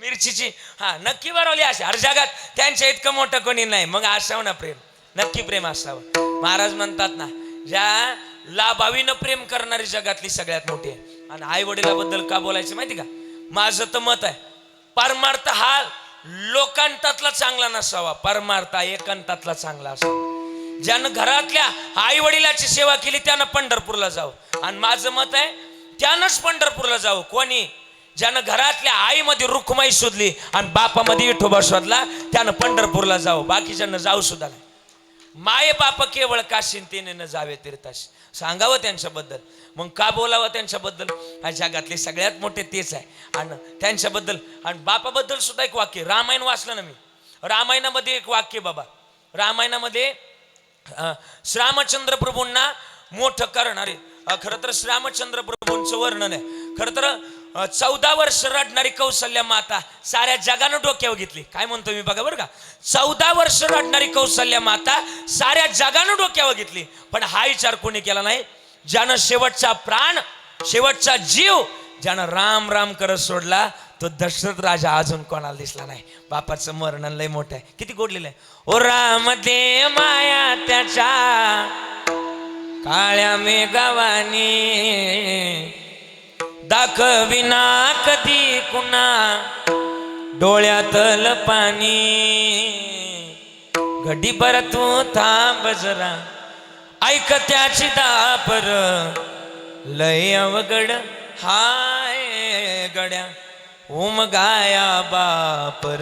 मिरचीची हा नक्की भरवली अशी. हर जगात त्यांच्या इतकं मोठं कोणी नाही. मग असावं ना प्रेम, नक्की प्रेम असावं. महाराज म्हणतात ना, ज्या लाभावीनं प्रेम करणारी जगातली सगळ्यात मोठी आहे. आणि आई वडिलाबद्दल का बोलायचं माहिती का? माझं तर मत आहे, परमार्थ हा लोकांतातला चांगला नसावा, परमार्थ एकांतातला चांगला असावा. ज्यानं घरातल्या आई वडिलाची सेवा केली त्यानं पंढरपूरला जावं. आणि माझं मत आहे त्यानंच पंढरपूरला जावं. कोणी? ज्यानं घरातल्या आईमध्ये रुक्माई शोधली आणि बापामध्ये विठोबा शोधला त्यानं पंढरपूरला जावं. बाकीच्यांना जाऊ सुद्धा नाही. माये बाप केवळ काशीन तेने न जावे तीर्थाशी. सांगावं त्यांच्याबद्दल. मग का बोलावं त्यांच्याबद्दल? हा जगातले सगळ्यात मोठे तेच आहे. आणि त्यांच्याबद्दल आणि बापाबद्दल सुद्धा एक वाक्य, रामायण वाचलं ना मी, रामायणामध्ये एक वाक्य बाबा, रामायणामध्ये श्रीरामचंद्र प्रभूंना मोठं करणारे. खरं तर श्रीरामचंद्र प्रभूंचं वर्णन आहे. खरं तर 14 वर्ष रडणारी कौशल्या माता साऱ्या जगानं डोक्यावर घेतली. काय म्हणतो मी बघा बरं का. 14 वर्ष रडणारी कौशल्या माता साऱ्या जगानं डोक्यावर घेतली. पण हा विचार कोणी केला नाही, ज्यानं शेवटचा प्राण, शेवटचा जीव ज्यानं राम राम करत सोडला तो दशरथ राजा अजून कोणाला दिसला नाही. बापाचं वर्णन लय मोठं आहे, किती गोडलेलं आहे. ओ राम दे माया त्याच्या काळ्या मेघवानी, दाखविना कधी कुणा डोळ्यातल पाणी. घडीभर तू थांब जरा, ऐक त्याची दापर, लय अवघड हाय गड्या. ओम गाया बापर,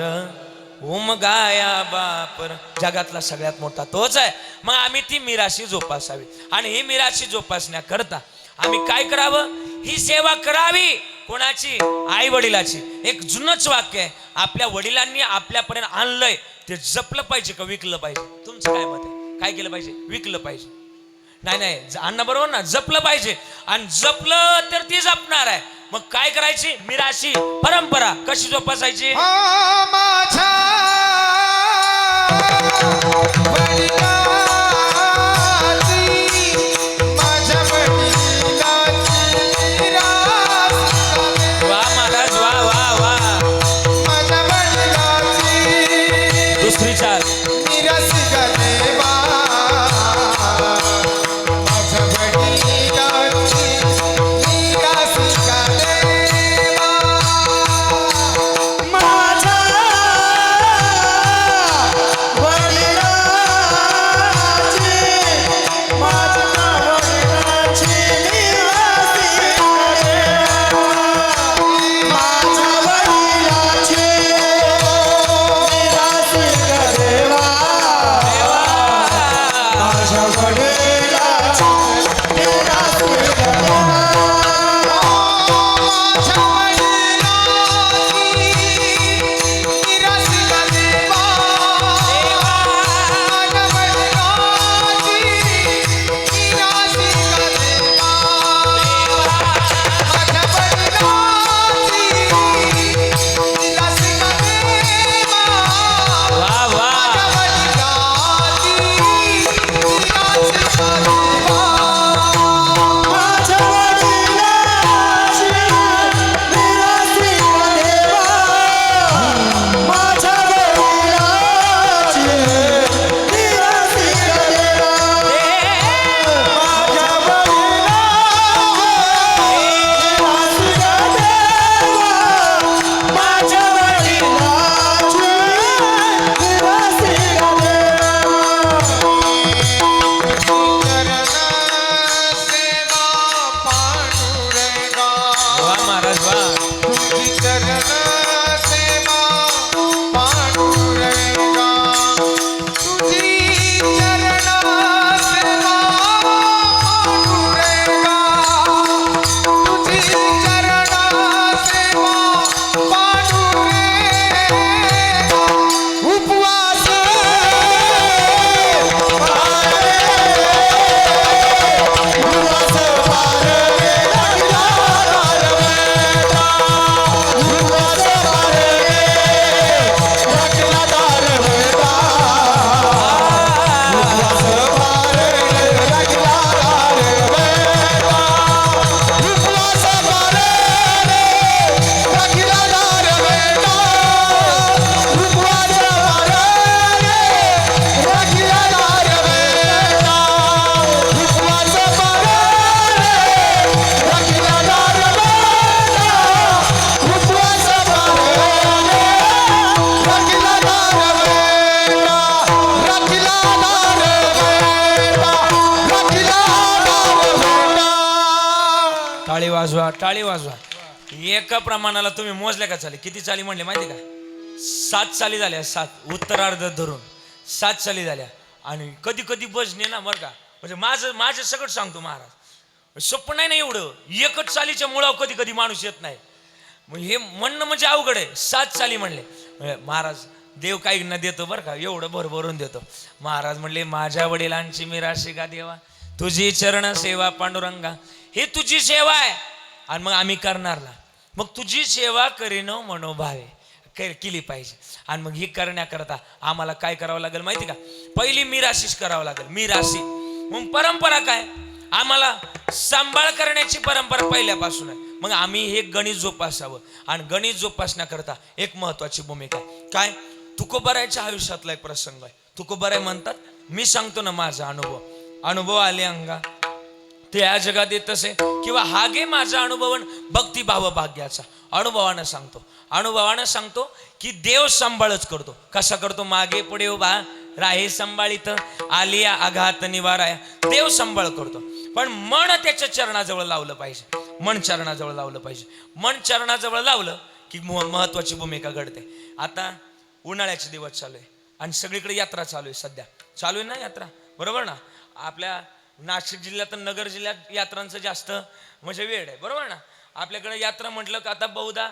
ओम गाया बापर. जगातला सगळ्यात मोठा तोच आहे. मग आम्ही ती मिराशी जोपासावी. आणि ही मिराशी जोपासण्याकरता आम्ही काय करावं, ही सेवा करावी. कोणाची? आई वडिलाची. एक जुनच वाक्य आहे, आपल्या वडिलांनी आपल्यापर्यंत आणलंय ते जपलं पाहिजे का विकलं पाहिजे? तुमचं काय मत आहे? काय केलं पाहिजे? विकलं पाहिजे? नाही नाही, अण्णा बरोबर ना, जपलं पाहिजे. आणि जपलं तर ती जपणार आहे. मग काय करायची? मिराशी परंपरा कशी जोपासायची? माझ्या वा महाराज, वा वा वा. दुसरी चाल. टाळी वाजवा. एका प्रमाणाला तुम्ही मोजल्या का चाली? किती चाली म्हणले माहिती का? 7 चाली झाल्या. 7 उत्तरार्ध धरून 7 चाली झाल्या. आणि कधी कधी बजणे ना बरं का, म्हणजे माझं सगळं सांगतो महाराज, सोपं नाही ना एवढं. एकच चालीच्या मुळावर कधी कधी माणूस येत नाही. मग हे म्हणणं म्हणजे अवघड आहे. 7 चाली म्हणले महाराज. देव काही न देतो बरं का, एवढं भरभरून देतो. महाराज म्हणले माझ्या वडिलांची मिराशी का देवा, तुझी चरण सेवा पांडुरंगा, ही तुझी सेवा आहे आणि मग आम्ही करणारला, मग तुझी सेवा करीन मनोभावे केली पाहिजे. आणि मग ही करण्याकरता आम्हाला काय करावं लागेल माहिती का? पहिली मीराशीच करावं लागेल, मीराशी. मग परंपरा काय? आम्हाला सांभाळ करण्याची परंपरा पहिल्यापासून आहे. मग आम्ही हे गणित जोपासावं आणि गणित जोपासण्याकरता एक महत्वाची भूमिका आहे. काय? तुकोबारायच्या आयुष्यातला एक प्रसंग आहे. तुकोबाराय म्हणतात, मी सांगतो ना माझा अनुभव आले अंगा ते या जगात येत असे, किंवा हा गे माझा अनुभव भक्तिभाव भाग्याचा. अनुभवानं सांगतो की देव सांभाळच करतो. कसा करतो? मागे पुढे उभा राहे सांभाळीत, आलिया आघात निवाराया. देव सांभाळ करतो, पण मन त्याच्या चरणाजवळ लावलं पाहिजे. मन चरणाजवळ लावलं की महत्वाची भूमिका घडते. आता उन्हाळ्याचे दिवस चालू आहे आणि सगळीकडे यात्रा चालू आहे. सध्या चालू आहे ना यात्रा, बरोबर ना? आपल्या नाशिक जिल्ह्यात, नगर जिल्ह्यात यात्रांचं जास्त म्हणजे वेळ आहे, बरोबर ना? आपल्याकडे यात्रा म्हटलं का आता बहुधा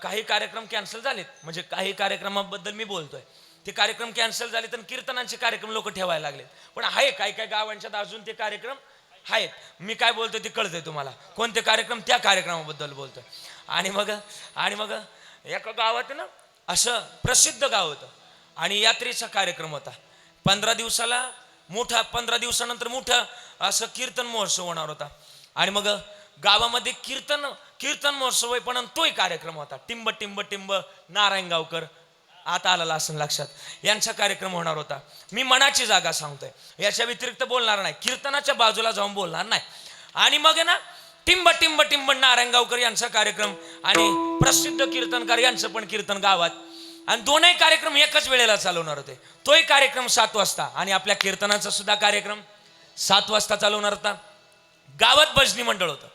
काही कार्यक्रम कॅन्सल झालेत. म्हणजे काही कार्यक्रमाबद्दल मी बोलतोय, ते कार्यक्रम कॅन्सल झाले तर कीर्तनांचे कार्यक्रम लोक ठेवायला लागलेत. पण आहे काही काही गावांच्यात अजून ते कार्यक्रम आहेत. मी काय बोलतोय ते कळतंय तुम्हाला, कोणते कार्यक्रम, त्या कार्यक्रमाबद्दल बोलतोय. आणि मग एका गावात ना असं प्रसिद्ध गाव होतं आणि यात्रेचा कार्यक्रम होता. 15 दिवसानंतर मोठा असं कीर्तन महोत्सव होणार होता. आणि मग गावामध्ये कीर्तन महोत्सव आहे, पण तोही कार्यक्रम होता. टिंब नारायणगावकर, आता आलेला असं लक्षात, यांचा कार्यक्रम होणार होता. मी मनाची जागा सांगतोय, याच्या व्यतिरिक्त बोलणार नाही, कीर्तनाच्या बाजूला जाऊन बोलणार नाही. आणि मग ना टिंब नारायणगावकर यांचा कार्यक्रम आणि प्रसिद्ध कीर्तनकार यांचं पण कीर्तन गावात, आणि दोनही कार्यक्रम एकाच वेळेला चालवणार होते. तोही कार्यक्रम 7 वाजता आणि आपल्या कीर्तनाचा सुद्धा कार्यक्रम 7 वाजता चालवणार होता. गावात भजनी मंडळ होतं.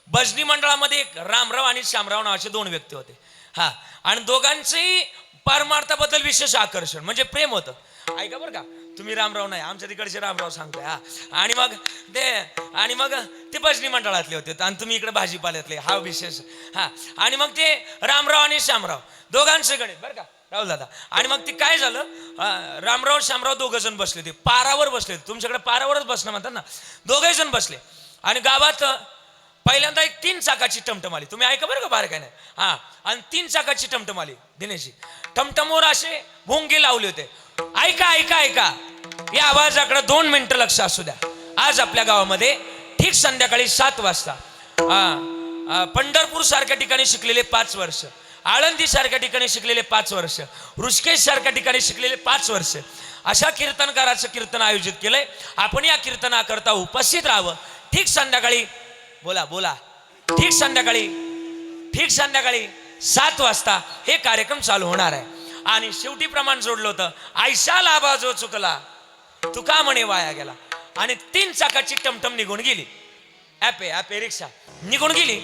भजनी मंडळामध्ये एक रामराव आणि श्यामराव नावाचे 2 व्यक्ती होते. हा, आणि दोघांचेही परमार्थाबद्दल विशेष आकर्षण म्हणजे प्रेम होतं. ऐका बरं का, तुम्ही रामराव नाही, आमच्या तिकडचे रामराव सांगतोय. हा, आणि मग ते भजनी मंडळातले होते आणि तुम्ही इकडे भाजीपाल्यातले, हा विशेष. हा, आणि मग ते रामराव आणि श्यामराव दोघांचे गणित बरं का राहुल दादा. आणि मग ते काय झालं, रामराव श्यामराव 2 जण बसले, ते पारावर बसले. तुमच्याकडे पारावरच बसणं म्हणतात ना. 2 जण बसले आणि गावात पहिल्यांदा एक 3 चाकाची टमटम आली. तुम्ही ऐका बरं का, बाहेर काय नाही. हा, आणि 3 चाकाची टमटम आली. दिनेशजी, टमटमवर असे भोंगे लावले होते. ऐका, या आवाजाकडे 2 मिनिटं लक्ष असू द्या. आज आपल्या गावामध्ये ठीक संध्याकाळी 7 वाजता पंढरपूर सारख्या ठिकाणी शिकलेले 5 वर्ष, आळंदी सारख्या ठिकाणी शिकलेले 5 वर्ष, ऋषिकेश सारख्या ठिकाणी शिकलेले 5 वर्ष, अशा कीर्तनकाराचं कीर्तन आयोजित केलंय. आपण या कीर्तनाकरता उपस्थित राहावं. ठीक संध्याकाळी बोला ठीक संध्याकाळी 7 वाजता हे कार्यक्रम चालू होणार आहे. आणि शेवटी प्रमाण जोडलं होतं, आयशा लाभा जो चुकला तुका म्हणे वाया गेला. आणि 3 चाकाची टमटम निघून गेली. ॲपे रिक्षा निघून गेली.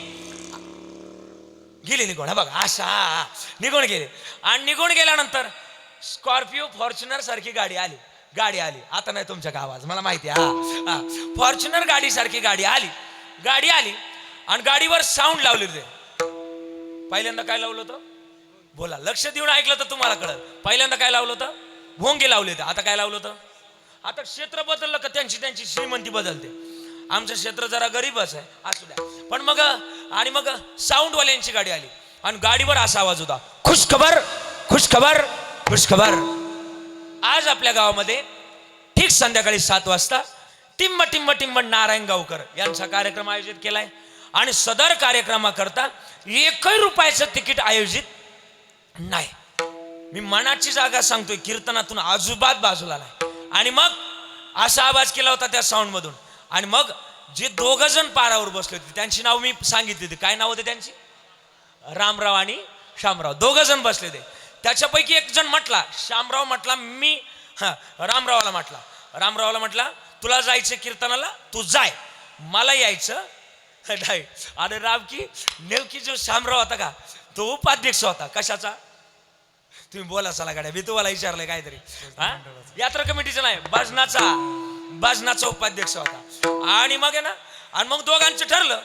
हा बघा, आशा निघून गेली. आणि निघून गेल्यानंतर स्कॉर्पिओ फॉर्च्युनर सारखी गाडी आली. आता नाही तुमच्या गावात, मला माहिती आहे. हा, फॉर्च्युनर गाडी सारखी गाडी आली आणि गाडीवर साऊंड लावले होते. पहिल्यांदा काय लावलं होतं? बोला, लक्ष देऊन ऐकलं तर तुम्हाला कळलं. पहिल्यांदा काय लावलं होतं? भोंगे लावले होते. आता काय लावलं होतं? आता क्षेत्र बदललं का त्यांची श्रीमंती बदलते. आमचं क्षेत्र जरा गरीबच आहे, असू द्या. पण मग साऊंडवाल्यांची गाडी आली आणि गाडीवर असा आवाज होता, खुशखबर. आज आपल्या गावामध्ये ठीक संध्याकाळी 7 वाजता टिंब नारायणगावकर यांचा कार्यक्रम आयोजित केलाय. आणि सदर कार्यक्रमाकरता 1 रुपयाचं तिकीट आयोजित नाही. मी मनाची जागा सांगतोय, कीर्तनातून अजिबात बाजूला नाही. आणि मग असा आवाज केला होता त्या साऊंड मधून. आणि मग जे 2 जण पारावर बसले होते त्यांची नाव मी सांगितली होती. काय नाव होते त्यांची? रामराव आणि श्यामराव. 2 जण बसले होते. त्याच्यापैकी एक जण म्हटला, श्यामराव म्हटला, मी रामरावला म्हटला तुला जायचं कीर्तनाला, तू जाय, मला यायचं नाही. आणि नेमकी जो श्यामराव होता का, तो उपाध्यक्ष होता. कशाचा? तुम्ही बोला चला गाड्या, मी तुम्हाला विचारलंय काहीतरी. यात्रा कमिटीचा नाही, भजनाचा उपाध्यक्ष होता. आणि मग दोघांचं ठरलं.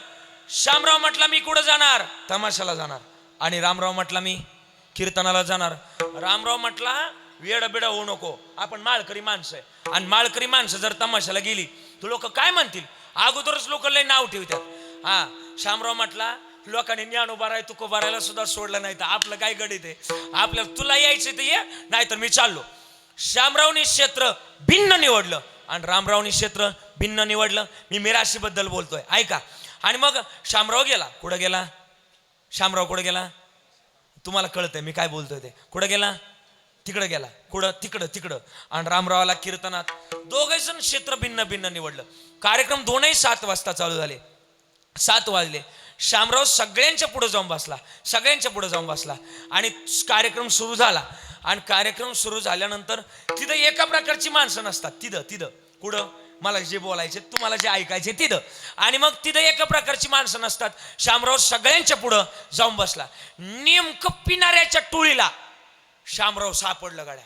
श्यामराव म्हटला मी कुठं जाणार? तमाशाला जाणार. आणि रामराव म्हटला मी कीर्तनाला जाणार. रामराव म्हटला वेड बिड होऊ नको, आपण माळकरी माणसं आहे. आणि माळकरी माणसं जर तमाशाला गेली तर लोक काय म्हणतील, अगोदरच लोक लय नाव ठेवतात. हा, शामराव म्हटला लोकांनी ज्ञानोबाराय तुकोबारायला सुद्धा सोडलं नाही, तर आपलं काय गणित आहे, आपल्याला तुला यायचं तर ये, नाही तर मी चाललो. शामरावनी क्षेत्र भिन्न निवडलं आणि रामरावनी क्षेत्र भिन्न निवडलं. मी मिराशीबद्दल बोलतोय, ऐका. आणि मग शामराव गेला. कुठं गेला शामराव? कुठं गेला? तुम्हाला कळतंय मी काय बोलतोय ते. कुठं गेला? तिकडं गेला. कुठं? तिकडं. आणि रामरावाला कीर्तनात दोघे जण क्षेत्र भिन्न भिन्न निवडलं. कार्यक्रम 7 वाजता चालू झाले. 7 वाजले. शामराव सगळ्यांच्या पुढे जाऊन बसला आणि कार्यक्रम सुरू झाला. आणि कार्यक्रम सुरू झाल्यानंतर तिथं एका प्रकारची माणसं नसतात. तिथं कुठं? मला जे बोलायचे, तुम्हाला जे ऐकायचे तिथं. आणि मग तिथं एका प्रकारची माणसं नसतात. शामराव सगळ्यांच्या पुढं जाऊन बसला. नेमकं पिणाऱ्याच्या टोळीला शामराव सापडलं गड्या.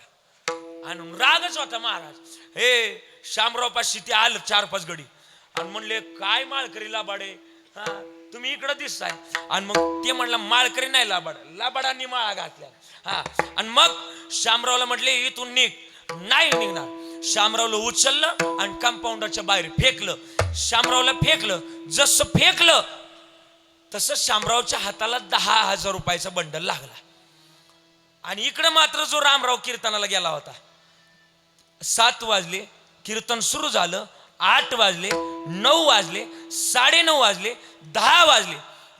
आणि रागच होता महाराज. हे शामराव पाशी ते आलं 4-5 गडी आणि म्हणले, काय माळकरी लाबाडे, हा तुम्ही इकडं दिसताय. आणि मग ते म्हणलं, माळकरी नाही लाबाडांनी माळा घातल्या. हा, आणि मग शामरावला म्हटले, इथून निघ. नाही निघणार. शामरावला उचललं आणि कंपाऊंडरच्या बाहेर फेकलं. शामरावला फेकलं. जसं फेकलं तसं शामरावच्या हाताला 10,000 रुपयाचा बंडल लागला. आणि इकडे मात्र जो रामराव कीर्तनाला गेला होता, 7 वाजले कीर्तन सुरू झालं. 8 वाजले, 9 वाजले, 9:30 वाजले, 10 वाजले.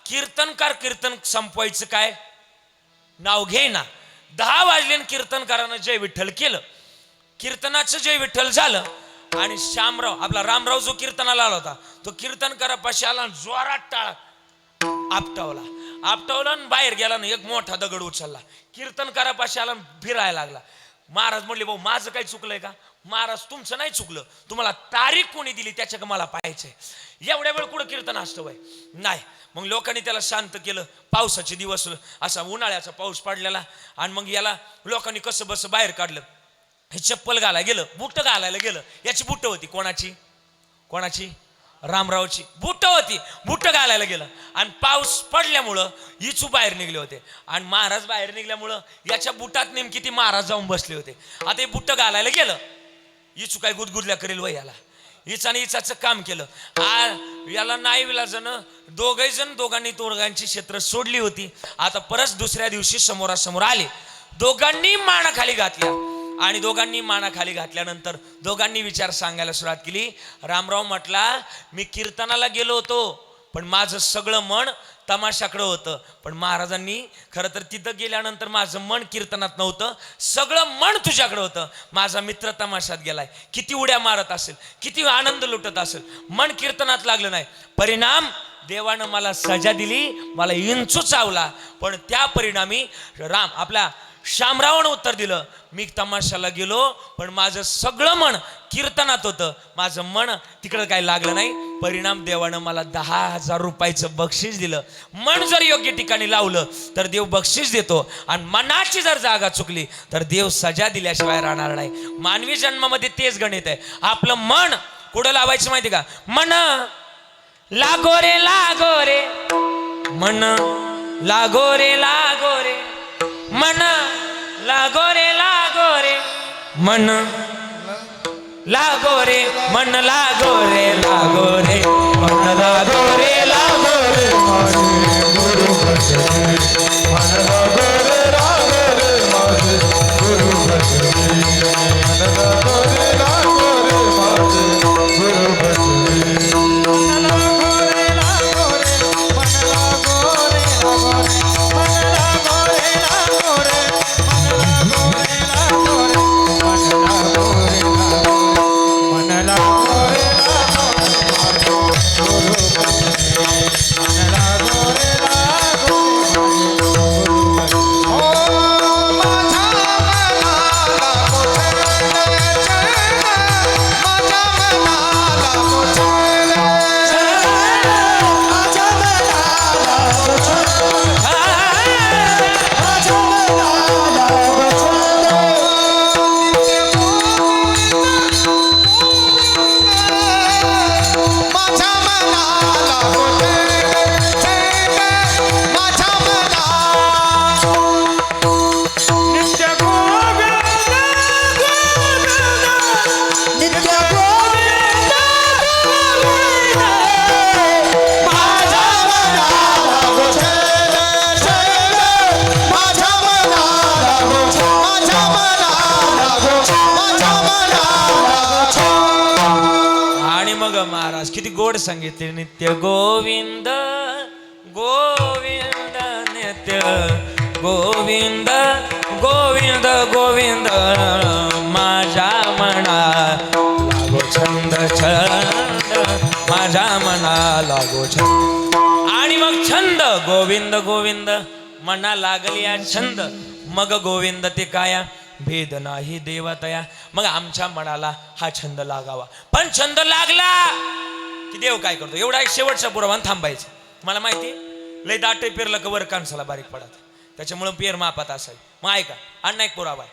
कीर्तन संपवायचं काय नाव घेईना. 10 वाजले आणि कीर्तनकारानं जय विठ्ठल केलं. कीर्तनाचं जय विठ्ठल झालं. आणि शामराव, आपला रामराव जो कीर्तनाला आला होता, तो कीर्तनकारापाशी आला, जोरात टाळा आपटावला आणि बाहेर गेला ना, एक मोठा दगड उचलला. कीर्तनकारापाशी आला, फिरायला लागला. महाराज म्हणले, भाऊ माझं काही चुकलंय का? महाराज तुमचं नाही चुकलं, तुम्हाला तारीख कोणी दिली त्याच्या का मला पाहायचंय. एवढ्या वेळ कुठं कीर्तन असतं वय? नाही. मग लोकांनी त्याला शांत केलं. पावसाचे दिवस, असा उन्हाळ्याचा पाऊस पडलेला. आणि मग याला लोकांनी कसं बस बाहेर काढलं. हे चप्पल घालायला गेलं, बुट घालायला गेलं. याची बुट होती. कोणाची? रामरावची बुट होती. बुट घालायला गेलं आणि पाऊस पडल्यामुळं इचू बाहेर निघले होते. आणि महाराज बाहेर निघल्यामुळं याच्या बुटात नेमकी ती महाराज जाऊन बसले होते. आता हे बुट घालायला गेलं. इचू काय गुदगुदल्या करेल वय याला. इचाने इचाचं काम केलं. याला नाही विलाजन दोघांची क्षेत्र सोडली होती. आता परत दुसऱ्या दिवशी समोरासमोर आले. दोघांनी माना खाली घातल्या. आणि दोघांनी माना खाली घातल्यानंतर दोघांनी विचार सांगायला सुरुवात केली. रामराव म्हटला, मी कीर्तनाला गेलो होतो, पण माझं सगळं मन तमाशाकडं होतं. पण महाराजांनी खरं तर तिथं गेल्यानंतर माझं मन कीर्तनात नव्हतं, सगळं मन तुझ्याकडं होतं. माझा मित्र तमाशात गेलाय, किती उड्या मारत असेल, किती आनंद लुटत असेल, मन कीर्तनात लागलं नाही. परिणाम देवानं मला सजा दिली, मला इंचू चावला. पण त्या परिणामी आपल्या शामरावानं उत्तर दिलं, मी तमाशाला गेलो पण माझं सगळं मन कीर्तनात होतं, माझं मन तिकडं काही लागलं नाही. परिणाम देवानं मला 10,000 रुपयाचं बक्षीस दिलं. मन जर योग्य ठिकाणी लावलं तर देव बक्षीस देतो. आणि मनाची जर जागा चुकली तर देव सजा दिल्याशिवाय राहणार नाही. मानवी जन्मामध्ये तेच गणित आहे. आपलं मन कुठं लावायचं माहिती का? मन लागो रे मन लागो रे मन लागो रे मन लागो रे मन लागो रे मन लागो रे गुरु भजनी मन लागो रे माझे गुरु भजनी मन लागो रे माझे गुरु भजनी मन लागो रे मन लागो रे मन लागो रे आज किती गोड सांगितले. नित्य गोविंद गोविंद नित्य गोविंद गोविंद गोविंद माझ्या मना लागो छंद छंद माझ्या मना लागो छंद. आणि मग छंद गोविंद गोविंद मना लागली छंद. मग गोविंद ते काया भेद नाही देवतया. मग आमच्या मनाला हा छंद लागावा. पण छंद लागला की देव काय करतो. एवढा एक शेवटचा पुरावा थांबायचं. मला माहिती लय दाटे पेरलं का वर कानसाला बारीक पडत. त्याच्यामुळे पेर मापात असावी. मग ऐका अण्णा एक पुरावा आहे.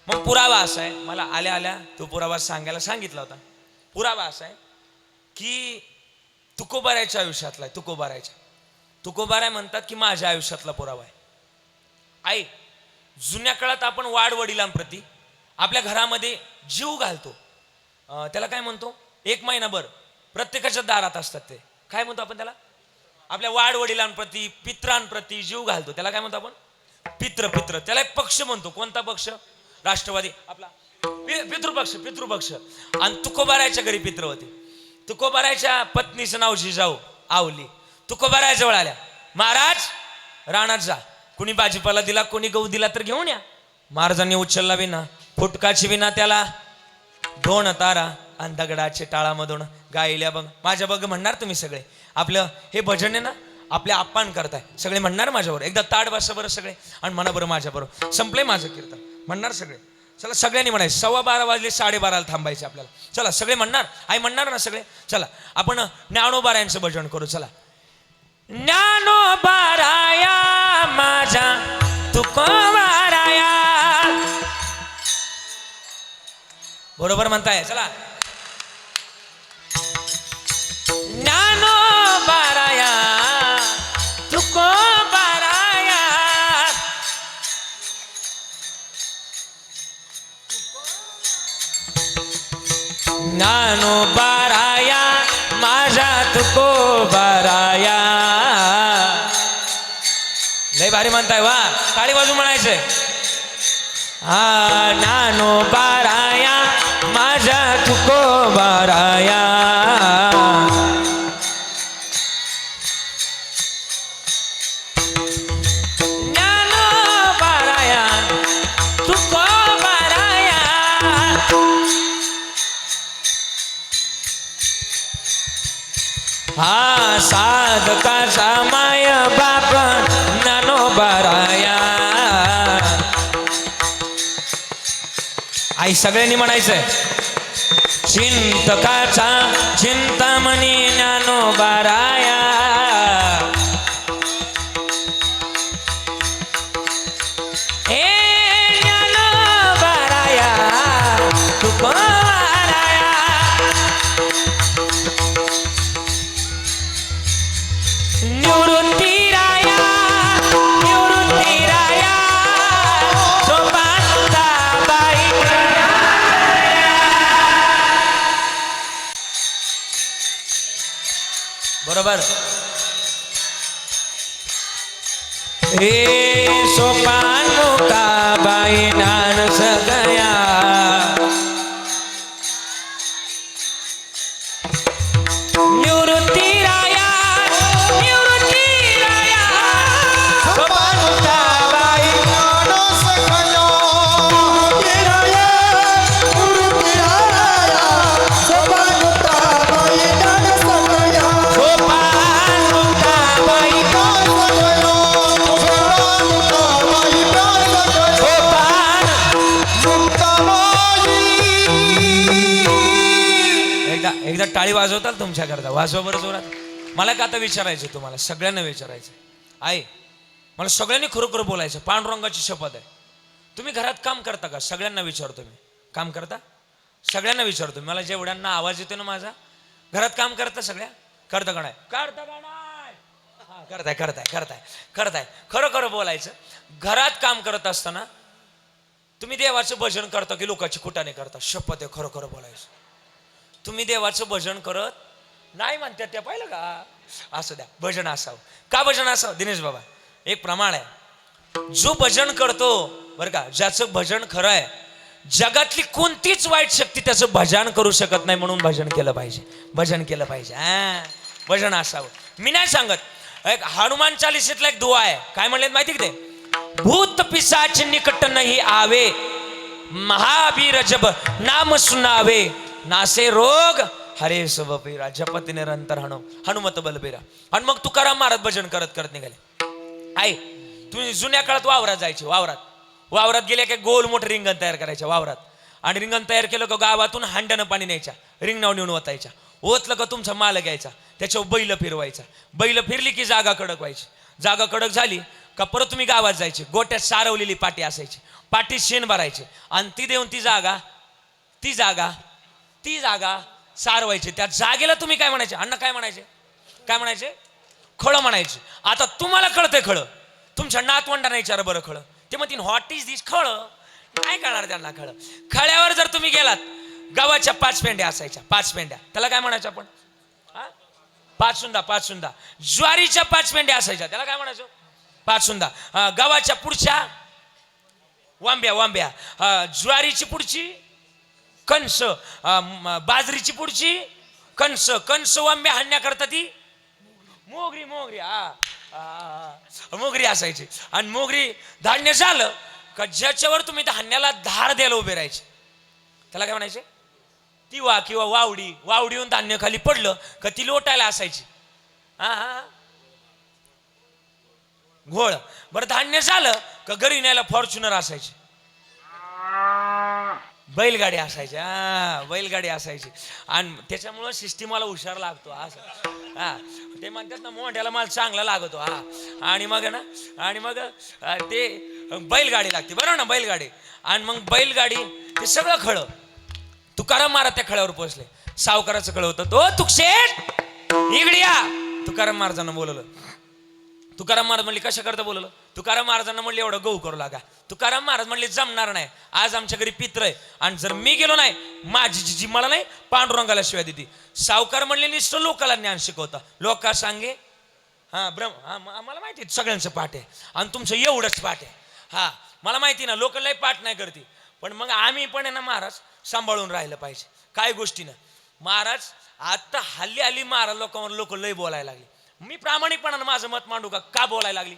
मग पुरावा असा आहे मला आल्या आल्या तो पुरावा सांगायला सांगितला होता. पुरावा असा आहे की तुकोबारायच्या आयुष्यातला आहे. तुकोबाराय म्हणतात की माझ्या आयुष्यातला पुरावा आहे. आई जुन्या काळात आपण वाडवडिलांप्रती आपल्या घरामध्ये जीव घालतो. त्याला काय म्हणतो. एक महिनाभर प्रत्येकाच्या दारात असतात ते काय म्हणतो आपण त्याला. आपल्या वाडवडिलांप्रती पित्रांप्रती जीव घालतो. त्याला काय म्हणतो आपण पितृ. त्याला एक पक्ष म्हणतो. कोणता पक्ष. राष्ट्रवादी आपला पितृपक्ष. आणि तुकोबारायच्या घरी पित्र होते. तुकोबारायच्या पत्नीचं नाव जिजाऊ आवली. तुकोबारायजवळ आल्या. महाराज रानात जा. कुणी भाजीपाला दिला कोणी गहू दिला तर घेऊन या. महाराजांनी उचलला विना फुटकाची विना त्याला 2 तारा आणि दगडाचे टाळामधून गायल्या बघ माझ्या बघ म्हणणार तुम्ही सगळे. आपलं हे भजन आहे ना आपल्या आप्पान करताय सगळे म्हणणार माझ्याबरोबर. एकदा ताड बसा बरं सगळे आणि म्हणा बरं माझ्याबरोबर. संपलंय माझं कीर्तन म्हणणार सगळे. चला सगळ्यांनी म्हणायचं. 12:15 वाजले 12:30 थांबायचे आपल्याला. चला सगळे म्हणणार. आई म्हणणार ना सगळे. चला आपण ज्ञानोबारायांचं भजन करू. चला ज्ञानोबाराया माझ्या तुकोबाराया. बरोबर म्हणताय. चला ज्ञानोबाराया तुकोबाराया. ज्ञानोबाराया माझ्या तुकोबाराया. लय भारी म्हणताय वा. टाळी बाजू म्हणायचंय. हा ज्ञानोबाराया माझ्या तुकोबाराया. ज्ञानोबाराया तुकोबाराया. हा साधकाचा माय बाप ज्ञानोबाराया. आई सगळ्यांनी म्हणायचंय. चिंतकाचा चिंतामणी ज्ञानोबाराया. हे ज्ञानोबाराया तुकोबाराया. निवृत्तीराया निवृत्तीराया सोपानताबाई. बरोबर. हे सोपान मुकाबाई ज्ञान सगया. निवृत्तीराया निवृत्तीराया सोपान मुकाबाई. एकदा टाळी वाजवताल तुमच्याकरता. वाजवा बरं जोरात. मला का आता विचारायचं तुम्हाला सगळ्यांना विचारायचं. आहे मला सगळ्यांनी खरोखर बोलायचं. पांडुरंगाची शपथ आहे. तुम्ही घरात काम करता का. सगळ्यांना विचारतो मी. काम करता सगळ्यांना विचारतो. मला जेवढ्यांना आवाज येतो ना माझा घरात काम करता सगळ्या करता का नाही. करता का नाही. हा करताय करताय करताय करताय. खरं खरं बोलायचं. घरात काम करत असताना तुम्ही देवाचं भजन करता की लोकांची कुटाने करता. शपथ आहे खरं खरं बोलायचं. तुम्ही देवाचं भजन करत नाही म्हणतात त्या पाहिलं का. असं द्या भजन असावं. का भजन असावं दिनेश बाबा. एक प्रमाण आहे. जो भजन करतो बरं का ज्याचं भजन खरं आहे जगातली कोणतीच वाईट शक्ती त्याचं भजन करू शकत नाही, म्हणून भजन केलं पाहिजे. भजन केलं पाहिजे. भजन असावं. मी नाही सांगत. एक हनुमान चालीसेतला एक दुआ आहे. काय म्हणले माहिती का ते? भूत पिशाच निकट नाही आवे, महावीर जब नाम सुनावे, नासे रोग हरे सब पीरा, जपती निरंतर हनुमत बलबीरा. आणि मग तुकाराम महाराज भजन करत करत निघाले. आहे तुम्ही जुन्या काळात वावरात जायचे. वावरात गेल्या की गोल मोठं रिंगण तयार करायच्या वावरात. आणि रिंगण तयार केलं का गावातून हांड्यानं पाणी न्यायच्या, रिंगणावर नेऊन ओतायच्या. ओतलं का तुमचा माल घ्यायचा, त्याच्यावर बैल फिरवायचा. बैल फिरली की जागा कडक व्हायची. जागा कडक झाली का परत तुम्ही गावात जायचे. गोट्यात सारवलेली पाटी असायची, पाटीत शेण भरायचे आणि ती देऊन ती जागा सारवायची. त्या जागेला तुम्ही काय म्हणायचे? अण्णा काय म्हणायचे? खळं म्हणायचे. आता तुम्हाला कळतंय खळं, तुमच्या नातवंडांना विचारा बरं खळं. ते म्हणतील व्हॉट इज दिस खळं. काय कळणार त्यांना खळं. खळ्यावर जर तुम्ही गेलात, गव्हाच्या 5 पेंड्या असायच्या. 5 पेंड्या त्याला काय म्हणायचं आपण? 5 सुंदा. ज्वारीच्या 5 पेंड्या असायच्या, त्याला काय म्हणायचं? 5 सुंदा. गव्हाच्या पुढच्या वांब्या. ज्वारीची पुढची कणस, बाजरीची पुढची कणस वांब्या हाणण्याकरता ती मोगरी. मोगरी असायची. आणि मोगरी धान्य झालं का ज्याच्यावर तुम्ही धान्याला धार द्यायला उभे राहायचे, त्याला काय म्हणायचे? तिवा किंवा वावडीहून धान्य खाली पडलं का ती लोटायला असायची. घोळ. बरं धान्य झालं का घरी न्यायला फॉर्च्युनर असायची, बैलगाडी असायची. आणि त्याच्यामुळं सिस्टीमाला हुशार लागतो असं. ते म्हणतात ना मोठ्याला माल चांगला लागतो. आणि मग ते बैलगाडी लागते, बरोबर ना बैलगाडी. आणि मग बैलगाडी ते सगळं खळं. तुकाराम महाराज त्या खळ्यावर पोहोचले. सावकाराचं खळं होतं. तो तुकशेठ इकडे या. तुकाराम महाराजांना बोलवलं. तुकाराम महाराज म्हणले कशा करता बोलवलं? तुकाराम महाराजांना म्हणले एवढं गहू करू लागा. तुकाराम महाराज म्हणले जमणार नाही, आज आमच्या घरी पित्र आहे आणि जर मी गेलो नाही, माझी जी मला नाही पांडुरंगाला शिवाय देते. सावकार म्हणले नुसतं लोकाला ज्ञान शिकवता, लोका सांगे मला माहिती सगळ्यांचं पाठ आहे आणि तुमचं एवढंच पाठ आहे. मला माहिती ना, लोक लय पाठ नाही करते, पण मग आम्ही पण आहे ना महाराज सांभाळून राहिलं पाहिजे काय गोष्टीनं. महाराज आता हल्ली महाराज लोक लय बोलायला लागले. मी प्रामाणिकपणानं माझं मत मांडू का बोलायला लागली?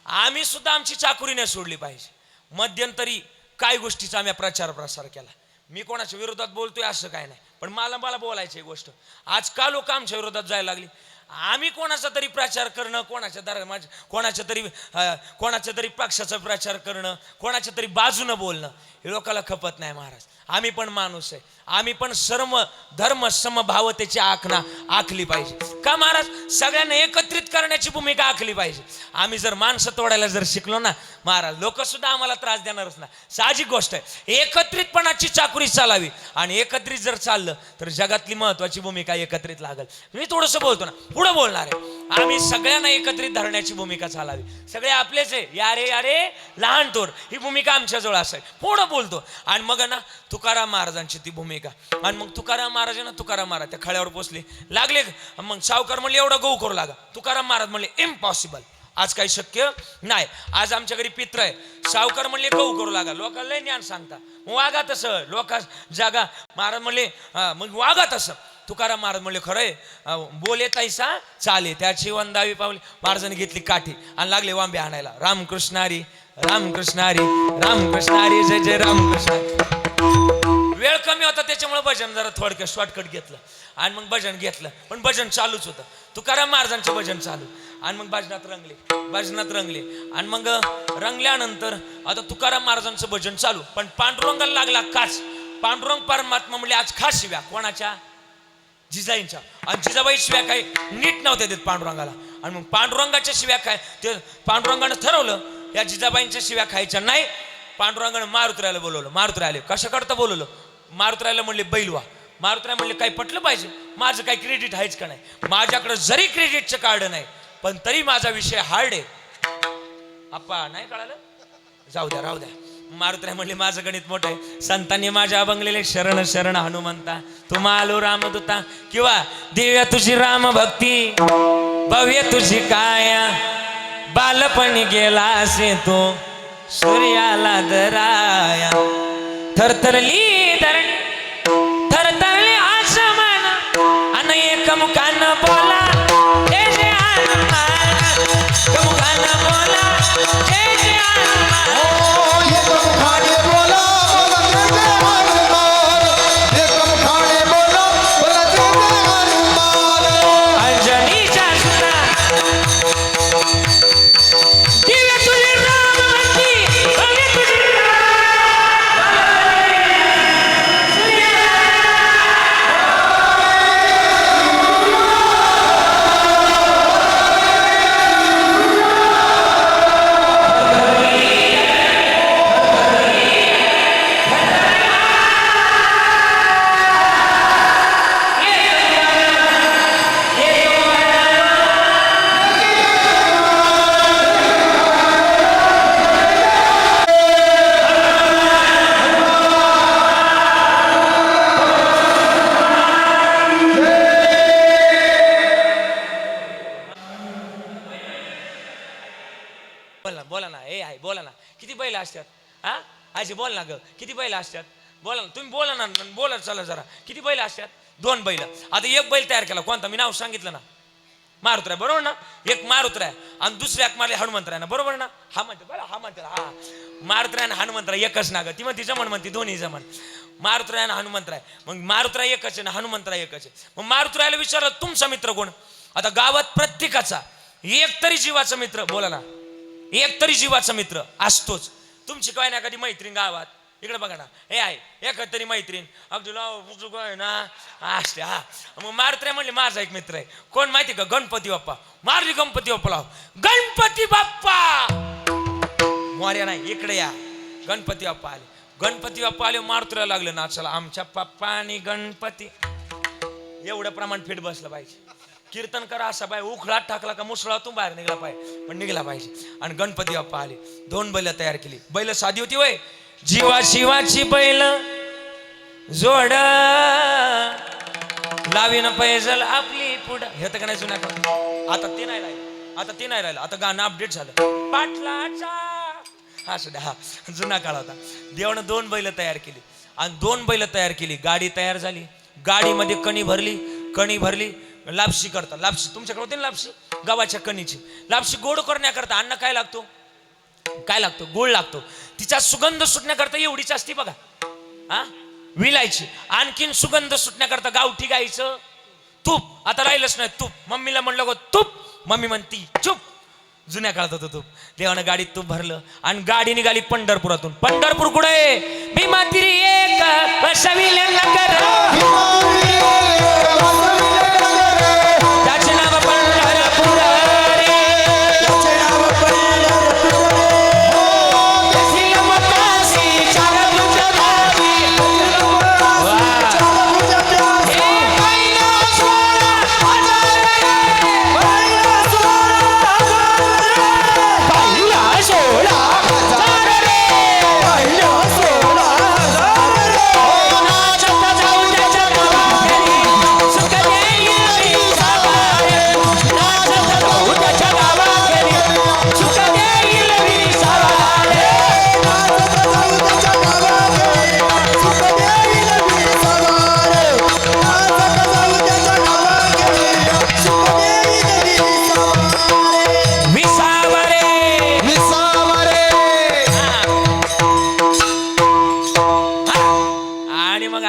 आम्ही सुद्धा आमची चाकुरी नाही सोडली पाहिजे. मध्यंतरी काय गोष्टीचा आम्ही प्रसार केला. मी कोणाच्या विरोधात बोलतोय असं काय नाही, पण मला बोलायची गोष्ट. आज का लोक आमच्या विरोधात जायला लागली? आम्ही कोणाचा तरी प्रचार करणं, कोणाच्या तरी पक्षाचा प्रचार करणं, कोणाच्या तरी बाजूनं बोलणं हे लोकांना खपत नाही महाराज. आम्ही पण माणूस आहे, आम्ही पण धर्म समभावतेची आखली पाहिजे. का महाराज? सगळ्यांना एकत्रित करण्याची भूमिका आखली पाहिजे. आम्ही जर माणसं तोडायला जर शिकलो ना महाराज, लोक सुद्धा आम्हाला त्रास देणारच ना. साहजिक गोष्ट आहे. एकत्रितपणाची चाकुरी चालावी आणि एकत्रित जर चाललं तर जगातली महत्वाची भूमिका एकत्रित लागल. मी थोडंसं बोलतो ना, पुढे बोलणार आहे. आम्ही सगळ्यांना एकत्रित धरण्याची भूमिका चालावी. सगळे आपलेच आहे, यारे लहान थोर ही भूमिका आमच्याजवळ असावी. पुढे बोलतो. आणि मग ना तुकाराम महाराजांची ती भूमिका. आणि मग तुकाराम महाराज त्या खळ्यावर पोचले लागले. मग सावकार म्हणले एवढा गहू करू लागा. तुकाराम महाराज म्हणले इम्पॉसिबल, आज काही शक्य नाही, आज आमच्या घरी पित्र आहे. सावकार म्हणले गहू करू लागा. लोकांना लय ज्ञान सांगता, वागा तसं लोका जागा. महाराज म्हणले मग वागा तसं. तुकाराम महाराज म्हणले खरंय, बोले तैसा चाले. त्याची वंदावी पावली. महाराजांनी घेतली काठी आणि लागले वांबे आणायला. रामकृष्ण हरी जय जय रामकृष्ण. वेळ कमी होता त्याच्यामुळे भजन जरा थोडक्यात शॉर्टकट घेतलं आणि मग भजन घेतलं, पण भजन चालूच होतं. तुकाराम महाराजांचं भजन चालू. आणि मग भजनात रंगले. आणि मग रंगल्यानंतर आता तुकाराम महाराजांचं भजन चालू. पण पांडुरंगाला लागला काच. पांडुरंग परमात्मा म्हणले आज खास शिव्या. कोणाच्या? जिजाईंच्या. आणि जिजाबाई शिव्या काय नीट नव्हत्या देत पांडुरंगाला. आणि मग पांडुरंगाच्या शिव्या काय ते पांडुरंगानं ठरवलं या जिजाबाईंच्या शिव्या खायच्या नाही. पांडुरंगानं मारुतीरायला बोलवलं. मारुतीरायला कशा करता बोलवलं? मारुतीरायला म्हणले बैलवा. मारुतीराय म्हणले काही पटलं पाहिजे, माझं काही क्रेडिट आहेच का नाही? माझ्याकडे जरी क्रेडिटचं कार्ड नाही पण तरी माझा विषय हार्ड आहे. आप्पा नाही कळालं? जाऊ द्या राहू द्या. मारुतीराय म्हणले माझं गणित मोठं आहे. संतांनी माझ्या अभंगलेले शरण हनुमंता, तुम्हाला रामदूता किंवा दिव्या तुझी राम भक्ती, भव्य तुझी काया, बालपणी गेला असे तो सूर्याला दराया. थरथरली धरणी थरथरली आसमान आणि एकमुखानं बोला जय जय हनुमान एकमुखानं बोला जय जय हनुमान एकमुखाने बोला बोला जय जय हनुमान एकमुखाने बोला बोला जय जय हनुमान अंजनीच्या सुना दिव्य तुझी रामवंती भव्य तुझी बोला ना ए आहे बोला ना किती बैल असतात हा आजी बोल ना ग किती बैल असतात बोला ना तुम्ही बोला ना बोला चला जरा किती बैल असतात 2 बैल आता एक बैल तयार केला कोणता मी नाव सांगितलं ना मारुतराय बरोबर ना एक मारुतराय आणि दुसऱ्या एक मारले हनुमंतराय ना बरोबर ना हा म्हणते बरं हा म्हणते हा मारुतराय आणि हनुमंतराय एकच ना ग ती म्हणते जमण म्हणते दोन्ही जमण मारुतराय आणि हनुमंतराय मग मारुतराय एकच आहे ना हनुमंतराय एकच आहे मग मारुतरायला विचारलं तुमचा मित्र कोण आता गावात प्रत्येकाचा एक तरी जीवाचा मित्र बोला ना एक तरी जीवाचा मित्र असतोच तुमची काय ना कधी मैत्रीण गावात इकडे बघा ना हे आहे एक तरी मैत्रीण अगदी आहे ना असते हा मग मारुतराय म्हणले माझा एक मित्र आहे कोण माहिती का गणपती बाप्पा मारली गणपती बाप्पा लाव गणपती बाप्पा मोर्या नाही इकडे या गणपती बाप्पा आले मारुतरायला लागले नाचायला आमच्या पप्पा आणि गणपती एवढं प्रमाण फिट बसलं पाहिजे कीर्तन करा असा बाय उखळात टाकला का मुसळातून बाहेर निघला पाहिजे पण निघला पाहिजे आणि गणपती बाप्पा आले 2 बैल तयार केली बैल साधी होती वय जीवा शिवाची बैल जोड लावीन पैजल आपली पुढं हे तर का जुना आता ते नाही राहिलं आता गाणं अपडेट झालं पाटलाचा हा सुद्धा हा जुना काळ होता देवानं 2 बैल तयार केली आणि 2 बैल तयार केली गाडी तयार झाली गाडीमध्ये कणी भरली लापशी करता लापशी तुमच्याकडे होते ना लापशी गव्हाच्या कणीची लापशी गोड करण्याकरता अन्न काय लागतो गोड लागतो तिचा सुगंध सुटण्याकरता एवढीच असते बघा हा विलायची आणखीन सुगंध सुटण्याकरता गावठी गाईचं तूप आता राहिलंच नाही तूप मम्मीला म्हणलं गो तूप मम्मी म्हणती चूप जुन्या काळात होतं तूप देवानं गाडीत तूप भरलं आणि गाडी निघाली पंढरपुरातून पंढरपूर कुठे मी मातिरी एक वसविले नगर त्याचे नाव पंढरपूर रे त्याचे नाव पंढरपूर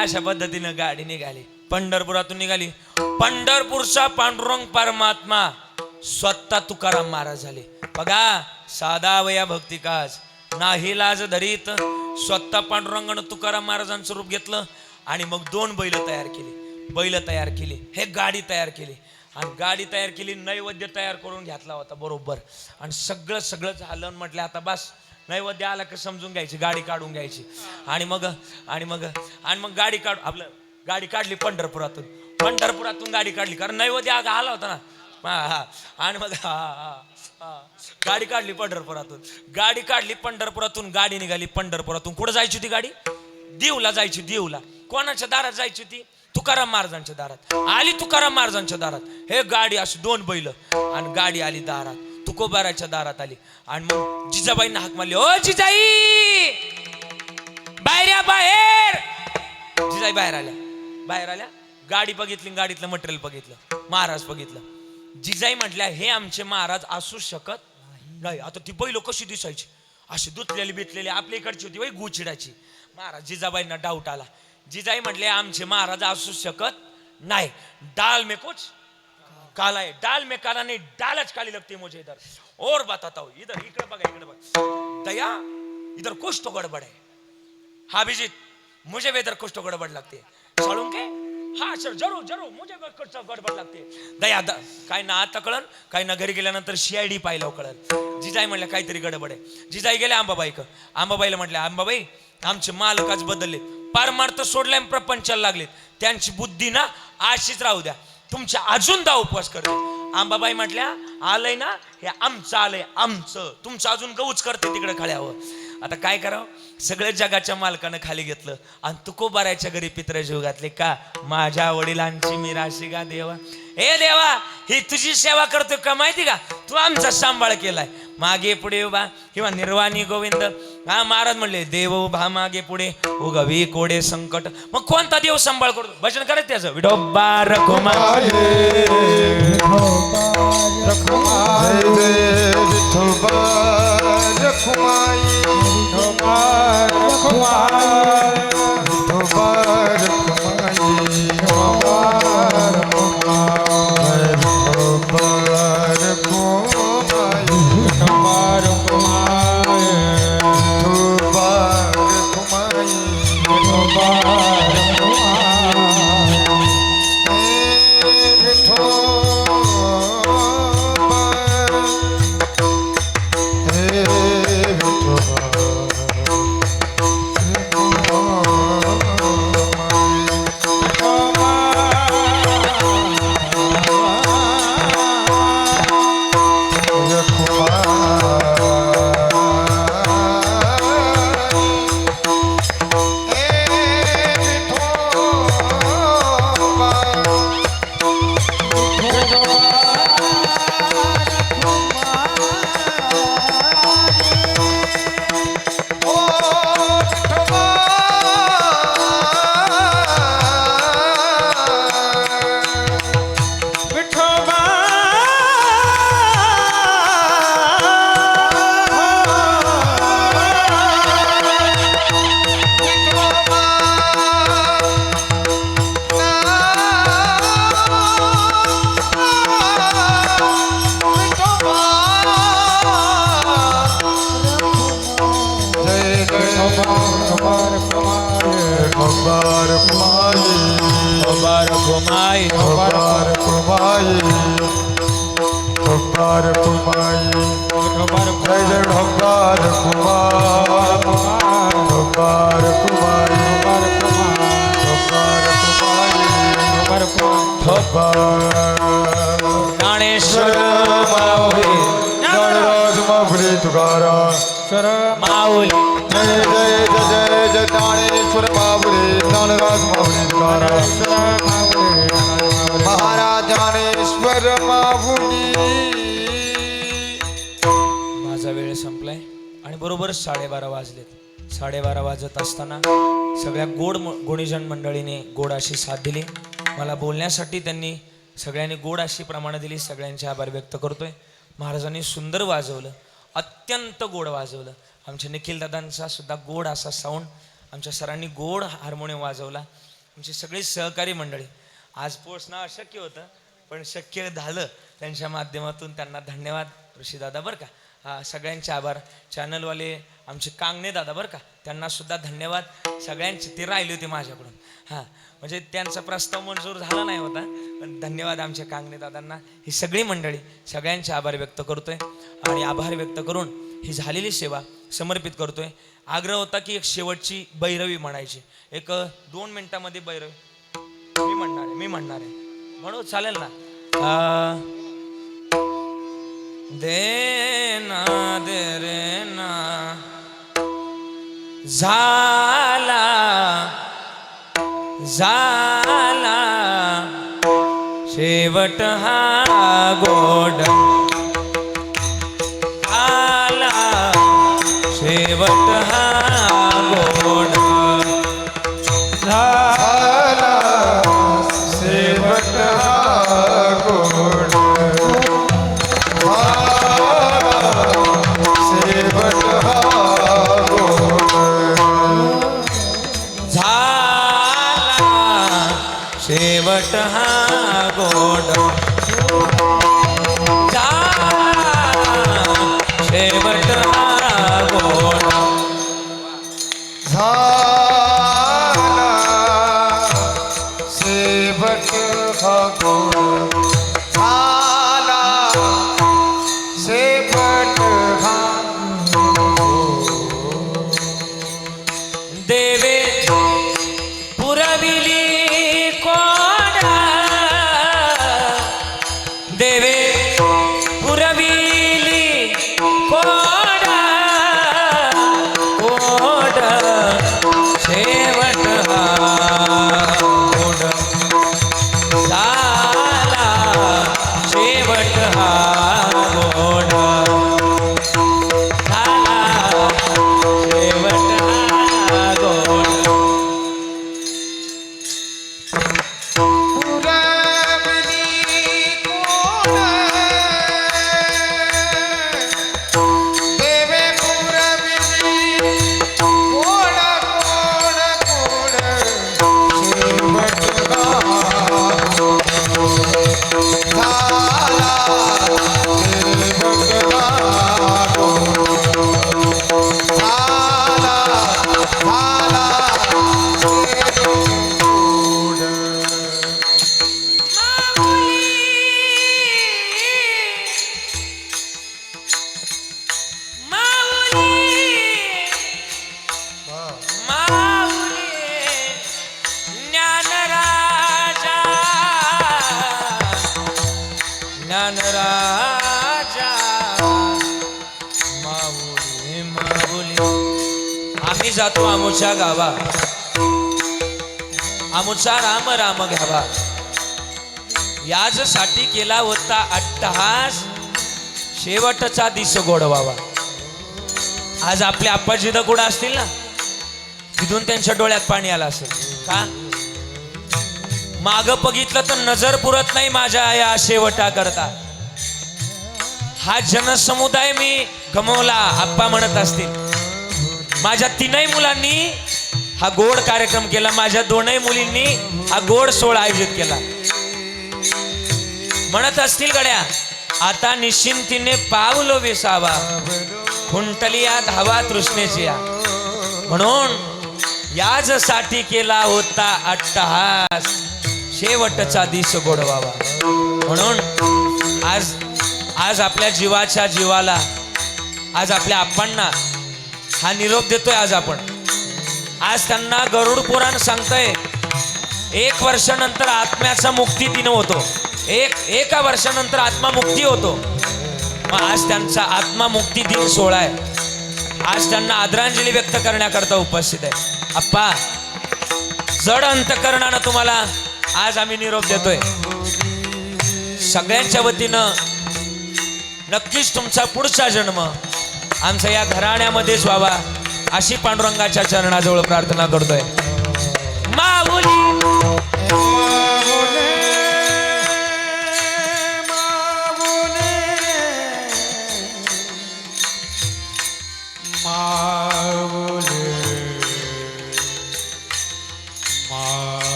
अशा पद्धतीनं गाडी निघाली पंढरपुरातून निघाली पंढरपूरचा पांडुरंग परमात्मा स्वतः तुकाराम महाराज झाले बघा साधा वया भक्ती काज नाही लाज धरीत स्वतः पांडुरंगानं तुकाराम महाराजांचं रूप घेतलं आणि मग 2 बैल तयार केली हे गाडी तयार केली आणि गाडी तयार केली नैवेद्य तयार करून घेतला होता बरोबर आणि सगळं झालं म्हटलं आता बस नैवेद्य आला का समजून घ्यायची गाडी काढून घ्यायची आणि मग गाडी काढली पंढरपुरातून गाडी काढली कारण नैवेद्य आला होता ना आणि मग गाडी काढली पंढरपुरातून गाडी निघाली पंढरपुरातून कुठं जायची होती गाडी देऊला कोणाच्या दारात जायची होती तुकाराम महाराजांच्या दारात आली तुकाराम महाराजांच्या दारात हे गाडी अशी 2 बैल आणि गाडी आली दारात तुकोबाराच्या दारात आली आणि मग जिजाबाईंना हाक मारली ओ जिजाई बाहेर या या बाहेर. जिजाई बाहेर आल्या. गाडी बघितली, गाडीतलं मटेरियल बघितलं, महाराज बघितलं. जिजाई म्हटल्या हे आमचे महाराज असू शकत नाही. आता ती बैल कशी दिसायची, अशी धुतलेली बितलेली, आपल्या इकडची होती बाई गुचिडाची. महाराज जिजाबाईंना डाऊट आला. जिजाई म्हटले आमचे महाराज असू शकत नाही. डाल में कुछ काला है, डाल में काला नहीं, डालच काली लगती है मुझे इधर. और बताता हूं, इधर इकडे बघा. दया इधर कुछ तो गड़बड़ है. हाँ अभिजीत, मुझे भी इधर कुछ तो गड़बड़ लगती है. साळुंके हाँ सर जरूर मुझे कुछ तो गडबड लागते. दया काय ना आता कळन, काय ना घरी गेल्यानंतर CID पाहिलं कळन. जिजाई म्हणल्या काहीतरी गडबड आहे. जिजाई गेल्या आंबाबाईला म्हटल्या आंबाबाई आमचे मालकाच बदलले, पार मार्त सोडले, प्रपंचाला लागले. त्यांची बुद्धी ना अशीच राहू द्या, तुमच्या अजून 10 उपवास करते. आंबाबाई म्हटल्या आलंय ना हे आमचं आलंय, आमचं. तुमचं अजून गऊच करते तिकडे खळ्यावर. आता काय करावं, सगळ्या जगाच्या मालकानं खाली घेतलं आणि तुकोबारायच्या घरी पित्र जीव घातले का. माझ्या वडिलांची मी राशी का देवा. हे देवा ही तुझी सेवा करतोय का माहिती का, तू आमचा सांभाळ केलाय. मागे पुढे उभा किंवा निर्वाणी गोविंद. हा महाराज म्हणले देव उभा मागे पुढे उगवी कोडे संकट. मग कोणता देव सांभाळ करतो, भजन करायचं त्याचं. विठोबा रखुमा ज्ञानेश्वर माऊली ज्ञानराज माऊली तुकाराम माऊली. जय जय जय जय जय ज्ञानेश्वर माऊली ज्ञानराज माऊली तुकाराम महाराज ज्ञानेश्वर माऊली. माझा वेळ संपलाय आणि बरोबर 12:30 वाजलेत. 12:30 वाजत असताना सगळ्या गुणीजन मंडळीने गोड अशी साथ दिली. मला बोलण्यासाठी त्यांनी सगळ्यांनी गोड अशी प्रमाण दिली. सगळ्यांचे आभार व्यक्त करतोय. महाराजांनी सुंदर वाजवलं, अत्यंत गोड वाजवलं. आमच्या निखिल दादांचा सुद्धा गोड असा साऊंड, आमच्या सरांनी गोड हार्मोनियम वाजवला. आमची सगळी सहकारी मंडळी. आज पोचणं अशक्य होतं पण शक्य झालं त्यांच्या माध्यमातून. त्यांना धन्यवाद ऋषीदादा बरं का. हा सगळ्यांचे आभार. चॅनलवाले आमचे कांगणे दादा बरं का, त्यांना सुद्धा धन्यवाद. सगळ्यांचे ते राहिले होते माझ्याकडून. हां म्हणजे त्यांचा प्रस्ताव मंजूर झाला नाही होता, पण धन्यवाद आमच्या कांगणे दादांना. ही सगळी मंडळी सगळ्यांचे आभार व्यक्त करतोय आणि आभार व्यक्त करून ही झालेली सेवा समर्पित करतोय. आग्रह होता की एक शेवटची भैरवी म्हणायची. एक 2 मिनिटामध्ये भैरवी मी म्हणणार आहे म्हणून चालेल ना. दे ना दे रे ना झाला झाला शेवट हा गोड आला शेवट हा गोड शेवट हा गोड झाला शेवट हा गोड झाला शेवट हा गोड झाला शेवट हा देवे पुरविली कोडा देवे पुरविली कोडा कोड शेवट हा गोड झाला शेवट हा गोड झाला शेवट हा गोड पुरवली कोड देवे पुरवली कोड कोड कोड शेवट झाला शेवट झाला झाला ज्ञानराजा माऊली माऊली आम्ही जातो आमच्या गावा आमचा राम राम घ्यावा याचसाठी केला होता अट्टहास शेवटचा दिस गोडवावा आज आपले आप्पाजी कुठं असतील ना तिथून त्यांच्या डोळ्यात पाणी आलं असेल का माग बघितलं तर नजर पुरत नाही माझ्या या शेवटा करता हा जनसमुदाय मी गमवला आप्पा म्हणत असतील माझ्या तीनही मुलांनी हा गोड कार्यक्रम केला माझ्या दोनही मुलींनी हा गोड सोहळा आयोजित केला म्हणत असतील गड्या आता निश्चिंतीने पावलो विसावा खुंटली या धावा तृष्णेची या म्हणून याचसाठी केला होता अट्टहास शेवटचा दिस गोडवावा म्हणून आज आपल्या जीवाच्या जीवाला आज आपल्या आप्पांना हा निरोप देतोय आज त्यांना गरुड पुराण सांगतंय 1 वर्षानंतर आत्म्याचा मुक्ती दिन होतो एका वर्षानंतर आत्मा मुक्ती होतो मग आज त्यांचा आत्मा मुक्ती दिन सोहळा आहे आज त्यांना आदरांजली व्यक्त करण्याकरता उपस्थित आहे आप्पा जड अंतकरणानं तुम्हाला आज आम्ही निरोप देतोय सगळ्यांच्या वतीनं नक्कीच तुमचा पुढचा जन्म आमच्या या घराण्यामध्येच व्हावा अशी पांडुरंगाच्या चरणाजवळ प्रार्थना करतोय माऊली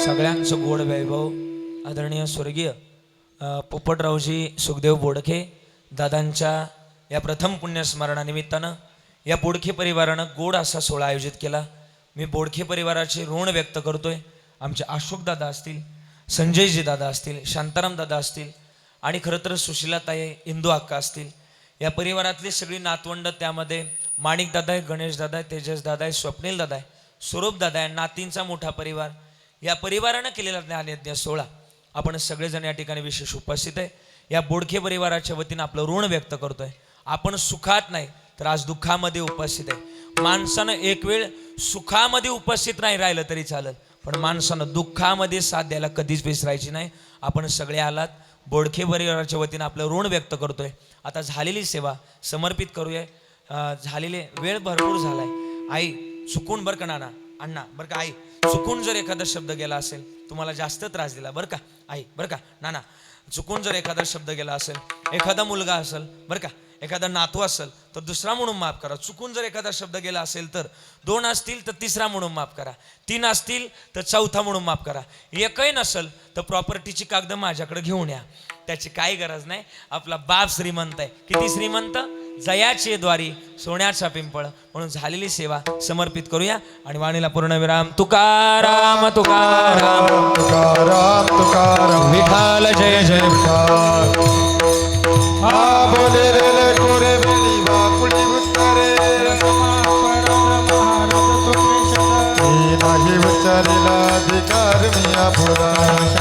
सगळ्यांचं गोड वैभव आदरणीय स्वर्गीय पोपटरावजी सुखदेव बोडखे दादांच्या या प्रथम पुण्यस्मरणानिमित्तानं या बोडखे परिवारानं गोड असा सोहळा आयोजित केला. मी बोडखे परिवाराचे ऋण व्यक्त करतोय. आमचे अशोक दादा असतील, संजयजी दादा असतील, शांताराम दादा असतील आणि खरं तर सुशीलाताई इंदू अक्का असतील. या परिवारातली सगळी नातवंड, त्यामध्ये माणिक दादा आहे, गणेश दादा आहे, तेजस दादा आहे, स्वप्नील दादा आहे, स्वरूप दादा आहे, नातींचा मोठा परिवार. या परिवारानं केलेला ज्ञानयज्ञ सोहळा आपण सगळेजण या ठिकाणी विशेष उपस्थित आहे. या बोडखे परिवाराच्या वतीनं आपलं ऋण व्यक्त करतोय. आपण सुखात नाही तर आज दुःखामध्ये उपस्थित आहे. माणसानं एक वेळ सुखामध्ये उपस्थित नाही राहिलं तरी चालेल, पण माणसानं दुःखामध्ये साथ द्यायला कधीच विसरायची नाही. आपण सगळे आलात. बोडखे परिवाराच्या वतीनं आपलं ऋण व्यक्त करतोय. आता झालेली सेवा समर्पित करूया. झालेले वेळ भरपूर झालाय. आई चुकून बरं का नाना, अण्णा बरं का, आई चुकून जर एखादा शब्द गेला असेल, तुम्हाला जास्त त्रास दिला बरं का आई, बरं का नाना, चुकून जर एखादा शब्द गेला असेल, एखादा मुलगा असेल बरं का, एखादा नातू असेल तर दुसरा म्हणून माफ करा. चुकून जर एखादा शब्द गेला असेल तर, 2 असतील तर तिसरा म्हणून माफ करा, 3 असतील तर चौथा म्हणून माफ करा, एकही नसेल तर प्रॉपर्टीची कागद माझ्याकडे घेऊन या. त्याची काही गरज नाही. आपला बाप श्रीमंत आहे. किती श्रीमंत? जयाचे द्वारी सोन्याचा पिंपळ. म्हणून झालेली सेवा समर्पित करूया आणि वाणीला पूर्णविराम. तुकाराम तुकाराम तुकाराम तुकाराम विठाल जय जय विठाल. हा बोले रे कोरे बेली बापुडी उत्तरे नाही उच्चारीला अधिकार मिया भोला.